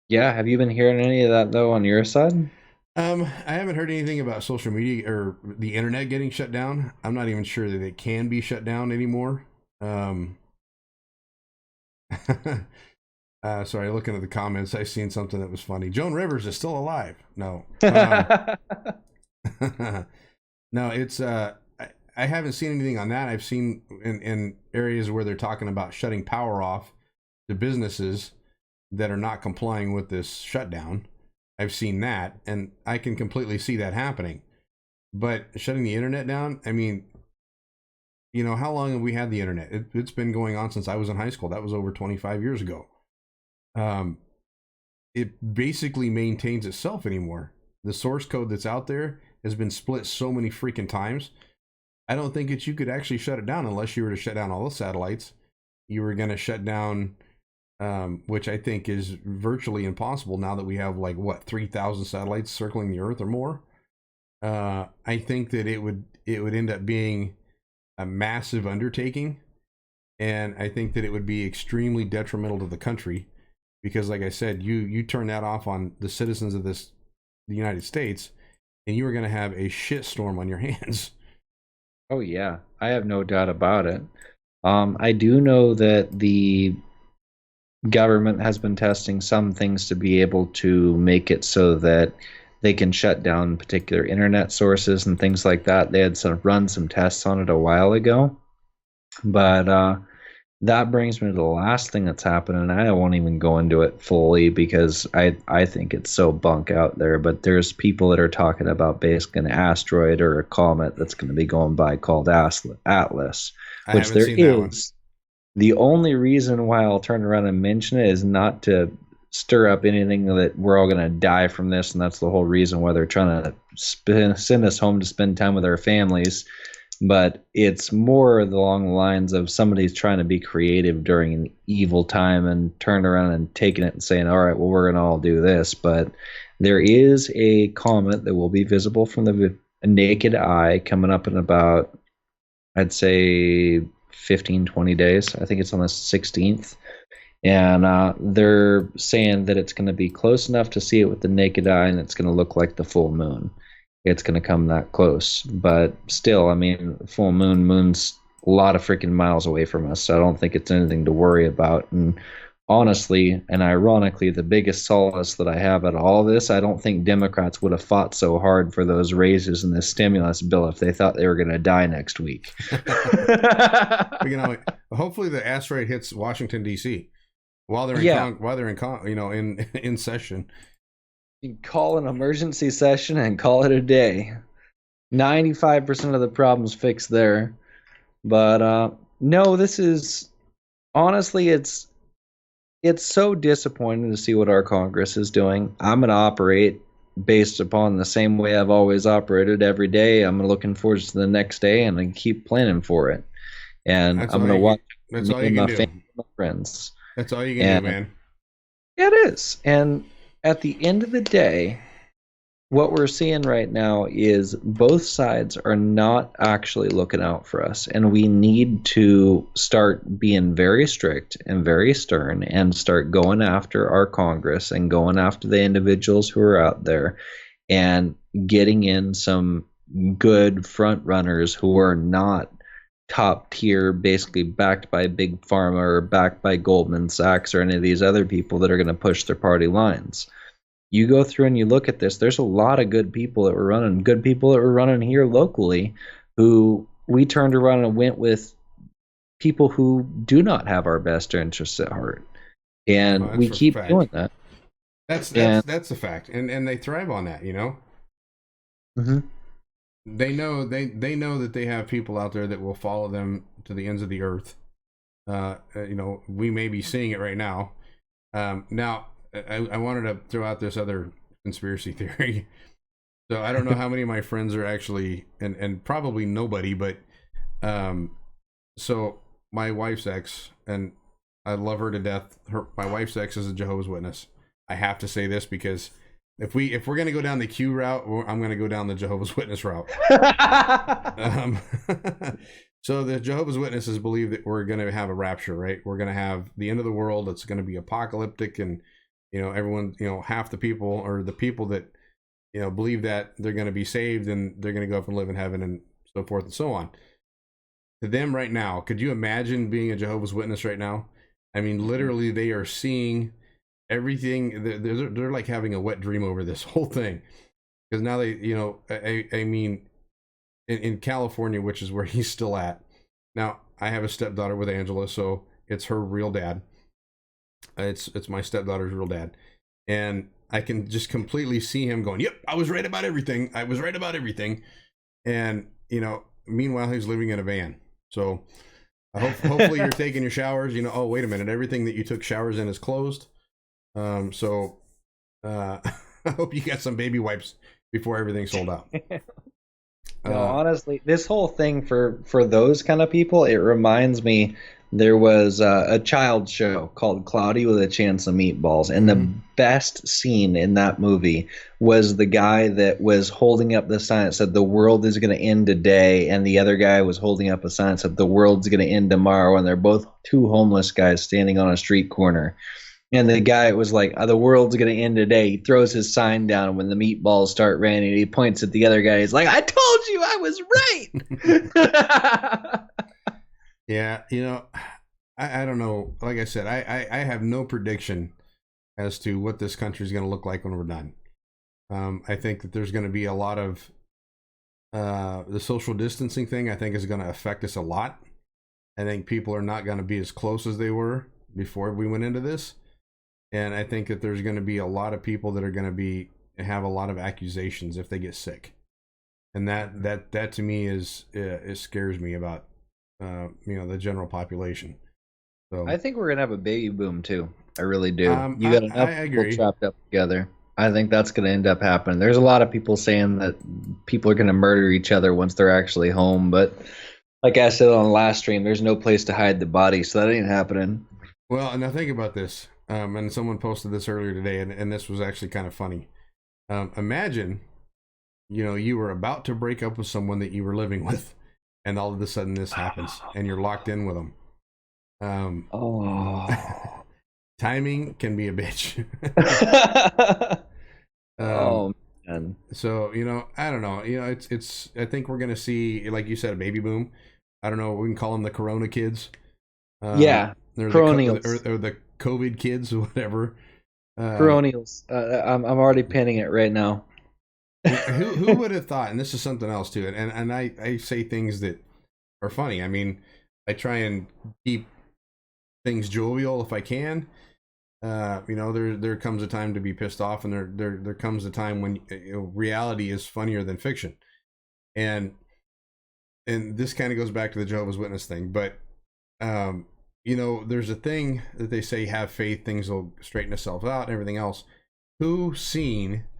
Yeah. Have you been hearing any of that though on your side? I haven't heard anything about social media or the internet getting shut down. I'm not even sure that it can be shut down anymore. Sorry, looking at the comments, I seen something that was funny. Joan Rivers is still alive. No. No, it's I haven't seen anything on that. I've seen in areas where they're talking about shutting power off to businesses that are not complying with this shutdown. I've seen that, and I can completely see that happening. But shutting the internet down, I mean, you know, how long have we had the internet? It's been going on since I was in high school. That was over 25 years ago. It basically maintains itself anymore. The source code that's out there has been split so many freaking times. I don't think that you could actually shut it down unless you were to shut down all the satellites. You were going to shut down, which I think is virtually impossible now that we have like, what, 3,000 satellites circling the Earth or more. I think that it would end up being a massive undertaking, and I think that it would be extremely detrimental to the country, because like I said, you turn that off on the citizens of the United States, and you are going to have a shitstorm on your hands. Oh yeah, I have no doubt about it. I do know that the government has been testing some things to be able to make it so that they can shut down particular internet sources and things like that. They had run some tests on it a while ago. But that brings me to the last thing that's happening. I won't even go into it fully because I think it's so bunk out there. But there's people that are talking about basically an asteroid or a comet that's going to be going by called Atlas, which there is. The only reason why I'll turn around and mention it is not to stir up anything that we're all going to die from this, and that's the whole reason why they're trying to send us home to spend time with our families. But it's more along the lines of somebody's trying to be creative during an evil time and turn around and taking it and saying, all right, well, we're going to all do this. But there is a comet that will be visible from the naked eye coming up in about, I'd say, 15, 20 days. I think it's on the 16th. And they're saying that it's going to be close enough to see it with the naked eye, and it's going to look like the full moon. It's going to come that close. But still, I mean, full moon's a lot of freaking miles away from us, so I don't think it's anything to worry about. And honestly, and ironically, the biggest solace that I have at all this, I don't think Democrats would have fought so hard for those raises in this stimulus bill if they thought they were going to die next week. Hopefully the asteroid hits Washington, D.C. while they're in session. You call an emergency session and call it a day. 95% of the problems fixed there. But no, this is honestly, it's so disappointing to see what our Congress is doing. I'm going to operate based upon the same way I've always operated every day. I'm looking forward to the next day, and I keep planning for it. And I'm going to watch my family and my friends. That's all you can do, man. It is. And at the end of the day, what we're seeing right now is both sides are not actually looking out for us. And we need to start being very strict and very stern and start going after our Congress and going after the individuals who are out there and getting in some good front runners who are not top tier, basically backed by Big Pharma or backed by Goldman Sachs or any of these other people that are going to push their party lines. You go through and you look at this, there's a lot of good people that were running here locally who we turned around and went with people who do not have our best interests at heart. And we keep doing that. That's a fact. And they thrive on that, you know? Mm-hmm. They know that they have people out there that will follow them to the ends of the earth. We may be seeing it right now. Now, I wanted to throw out this other conspiracy theory. So I don't know how many of my friends are actually, and probably nobody, but so my wife's ex, and I love her to death. My wife's ex is a Jehovah's Witness. I have to say this because if we're gonna go down the Q route, I'm gonna go down the Jehovah's Witness route. So the Jehovah's Witnesses believe that we're gonna have a rapture, right? We're gonna have the end of the world. It's gonna be apocalyptic, and everyone, half the people, or the people that believe that they're gonna be saved and they're gonna go up and live in heaven and so forth and so on. To them right now, could you imagine being a Jehovah's Witness right now? I mean, literally, they are seeing everything. They're like having a wet dream over this whole thing, because now they, I mean, in California, which is where he's still at. Now, I have a stepdaughter with Angela, so it's her real dad. It's my stepdaughter's real dad. And I can just completely see him going, yep, I was right about everything. I was right about everything. And, meanwhile, he's living in a van. So hopefully you're taking your showers. Oh, wait a minute. Everything that you took showers in is closed. So I hope you got some baby wipes before everything's sold out. No, honestly, this whole thing for those kind of people, it reminds me, there was a child show called Cloudy with a Chance of Meatballs, and the best scene in that movie was the guy that was holding up the sign that said the world is going to end today, and the other guy was holding up a sign that said the world's going to end tomorrow, and they're both two homeless guys standing on a street corner. And the guy was like, the world's going to end today. He throws his sign down when the meatballs start raining. He points at the other guy. He's like, I told you I was right. Yeah, I don't know. Like I said, I have no prediction as to what this country is going to look like when we're done. I think that there's going to be a lot of the social distancing thing, I think, is going to affect us a lot. I think people are not going to be as close as they were before we went into this. And I think that there's going to be a lot of people that are going to have a lot of accusations if they get sick. And that to me it scares me about the general population. So I think we're gonna have a baby boom too. I really do. You got enough people trapped up together. I think that's gonna end up happening. There's a lot of people saying that people are gonna murder each other once they're actually home, but like I said on the last stream, there's no place to hide the body, so that ain't happening. Well, and now think about this. And someone posted this earlier today, and this was actually kind of funny. Imagine, you were about to break up with someone that you were living with, and all of a sudden this happens, and you're locked in with them. Timing can be a bitch. Oh man. So I don't know. It's. I think we're gonna see, like you said, a baby boom. I don't know. We can call them the Corona kids. Yeah, Coronials or the COVID kids or whatever. Coronials. I'm already pinning it right now. who would have thought? And this is something else too. And I say things that are funny. I mean, I try and keep things jovial if I can. There comes a time to be pissed off, and there comes a time when reality is funnier than fiction. And this kind of goes back to the Jehovah's Witness thing, but there's a thing that they say, have faith, things will straighten themselves out and everything else. Who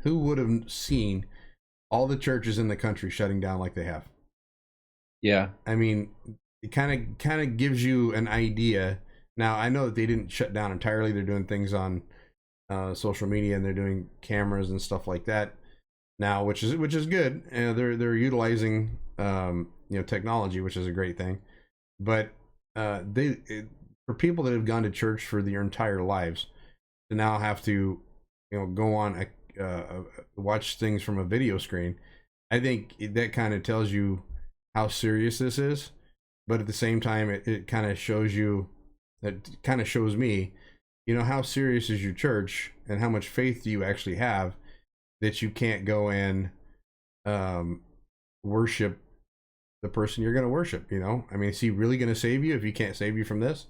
would have seen all the churches in the country shutting down like they have? Yeah. I mean, it kind of gives you an idea. Now, I know that they didn't shut down entirely. They're doing things on social media, and they're doing cameras and stuff like that now, which is good. They're utilizing technology, which is a great thing. But for people that have gone to church for their entire lives to now have to go on watch things from a video screen, I think that kind of tells you how serious this is. But at the same time, it kind of shows you, it kind of shows me, how serious is your church and how much faith do you actually have that you can't go and worship the person you're going to worship. I mean, is he really going to save you if he can't save you from this?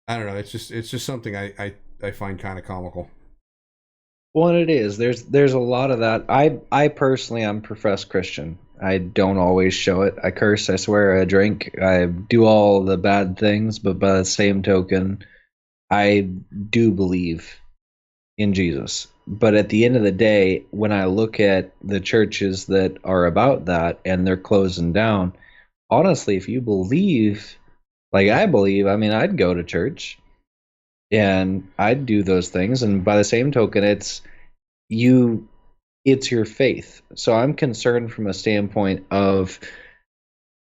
I don't know. It's just something I find kind of comical. Well, it is. There's a lot of that. I personally am professed Christian. I don't always show it. I curse, I swear, I drink, I do all the bad things, but by the same token, I do believe in Jesus. But at the end of the day, when I look at the churches that are about that and they're closing down, honestly, if you believe like I believe, I mean, I'd go to church and I'd do those things. And by the same token, it's your faith. So I'm concerned from a standpoint of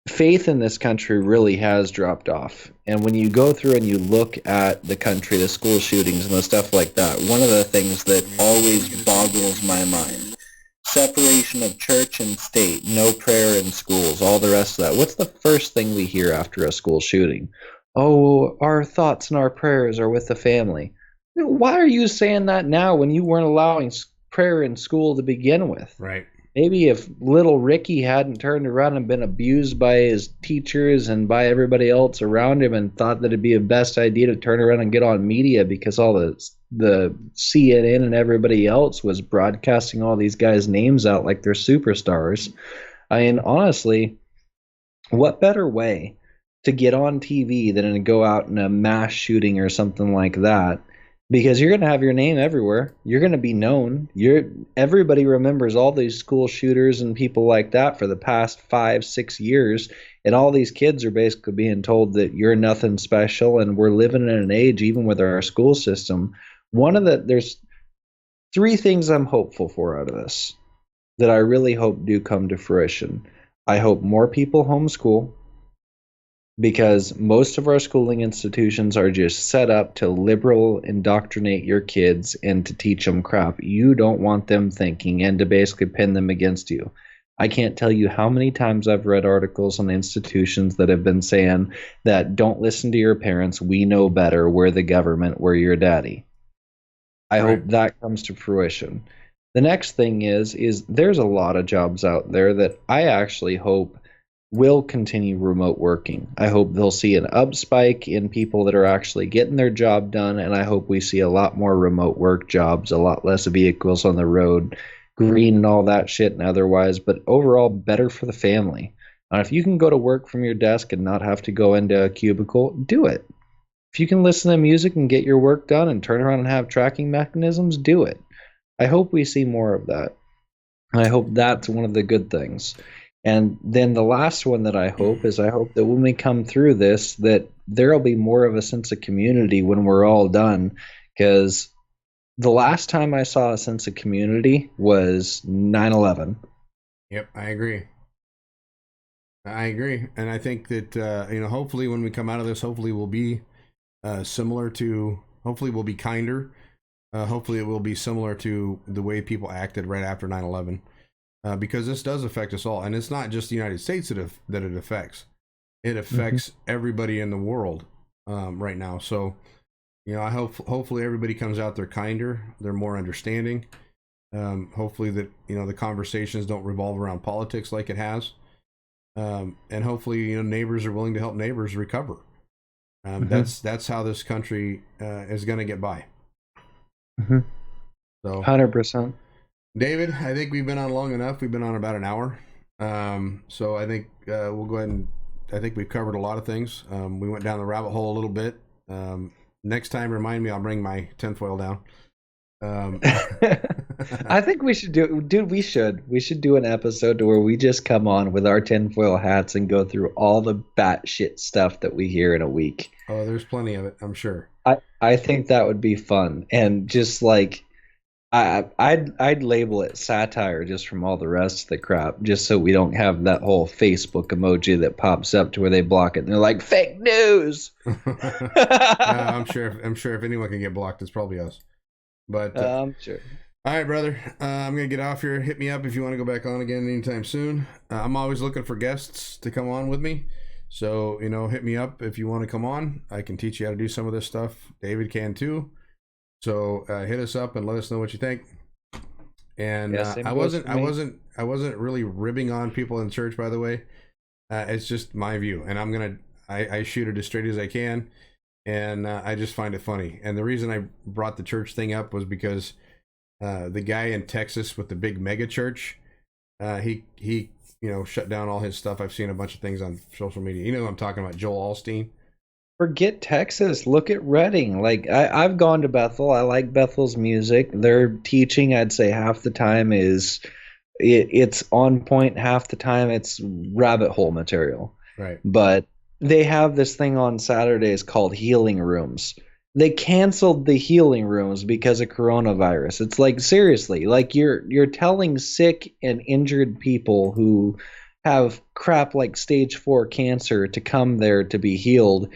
faith in this country really has dropped off. And when you go through and you look at the country, the school shootings and the stuff like that, one of the things that always boggles my mind, separation of church and state, no prayer in schools, all the rest of that. What's the first thing we hear after a school shooting? Oh, our thoughts and our prayers are with the family. Why are you saying that now when you weren't allowing prayer in school to begin with? Right. maybe if little Ricky hadn't turned around and been abused by his teachers and by everybody else around him and thought that it'd be a best idea to turn around and get on media because all the CNN and everybody else was broadcasting all these guys' names out like they're superstars. I mean, honestly, what better way to get on TV than to go out in a mass shooting or something like that? Because you're going to have your name everywhere. You're going to be known. Everybody remembers all these school shooters and people like that for the past 5-6 years. And all these kids are basically being told that you're nothing special. And we're living in an age, even with our school system. There's 3 things I'm hopeful for out of this that I really hope do come to fruition. I hope more people homeschool, because most of our schooling institutions are just set up to liberal indoctrinate your kids and to teach them crap you don't want them thinking and to basically pin them against you. I can't tell you how many times I've read articles on institutions that have been saying that don't listen to your parents, we know better, we're the government, we're your daddy. I hope that comes to fruition. The next thing is there's a lot of jobs out there that I actually hope will continue remote working. I hope they'll see an up spike in people that are actually getting their job done, and I hope we see a lot more remote work jobs, a lot less vehicles on the road, green and all that shit and otherwise, but overall better for the family. And if you can go to work from your desk and not have to go into a cubicle, do it. If you can listen to music and get your work done and turn around and have tracking mechanisms, do it. I hope we see more of that. I hope that's one of the good things. And then the last one that I hope is I hope that when we come through this, that there'll be more of a sense of community when we're all done. Because the last time I saw a sense of community was 9/11. Yep, I agree. And I think that hopefully when we come out of this, hopefully we'll be hopefully we'll be kinder. Hopefully it will be similar to the way people acted right after 9/11. Because this does affect us all, and it's not just the United States that it affects. It affects everybody in the world right now. So, I hopefully everybody comes out there kinder, they're more understanding. Hopefully that the conversations don't revolve around politics like it has, and hopefully neighbors are willing to help neighbors recover. That's how this country is going to get by. So 100%. David, I think we've been on long enough. We've been on about an hour. So I think we'll go ahead and I think we've covered a lot of things. We went down the rabbit hole a little bit. Next time, remind me, I'll bring my tinfoil down. I think we should we should do an episode where we just come on with our tinfoil hats and go through all the batshit stuff that we hear in a week. Oh, there's plenty of it, I'm sure. I think that would be fun. And just like, I'd label it satire just from all the rest of the crap, just so we don't have that whole Facebook emoji that pops up to where they block it and they're like, fake news. I'm sure if anyone can get blocked, it's probably us. But I'm sure. All right, brother. I'm gonna get off here. Hit me up if you want to go back on again anytime soon. I'm always looking for guests to come on with me. So hit me up if you want to come on. I can teach you how to do some of this stuff. David can too. So hit us up and let us know what you think. And I wasn't really ribbing on people in church, by the way. It's just my view, and I shoot it as straight as I can, and I just find it funny. And the reason I brought the church thing up was because the guy in Texas with the big mega church, he shut down all his stuff. I've seen a bunch of things on social media. You know who I'm talking about, Joel Osteen. Forget Texas. Look at Redding. Like I've gone to Bethel. I like Bethel's music. Their teaching, I'd say half the time it's on point. Half the time it's rabbit hole material. Right. But they have this thing on Saturdays called healing rooms. They canceled the healing rooms because of coronavirus. It's like, seriously, like you're telling sick and injured people who have crap like stage 4 cancer to come there to be healed.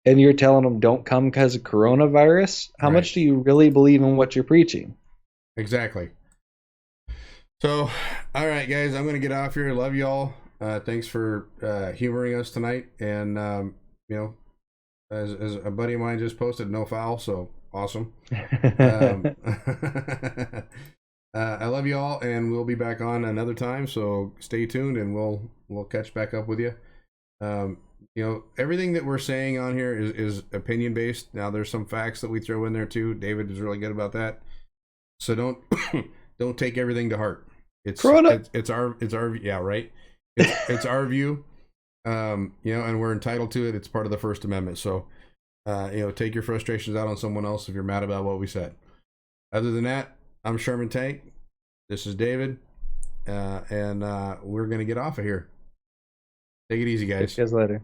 And you're telling them don't come because of coronavirus? How much do you really believe in what you're preaching? Exactly. So, all right, guys, I'm going to get off here. Love y'all. Thanks for humoring us tonight. And, as a buddy of mine just posted, no foul, so awesome. I love you all, and we'll be back on another time. So stay tuned, and we'll catch back up with you. Everything that we're saying on here is opinion based. Now, there's some facts that we throw in there too. David is really good about that. So don't don't take everything to heart. It's our yeah, right. It's our view. And we're entitled to it. It's part of the First Amendment. So, take your frustrations out on someone else if you're mad about what we said. Other than that, I'm Sherman Tank. This is David, and we're gonna get off of here. Take it easy, guys. See you guys later.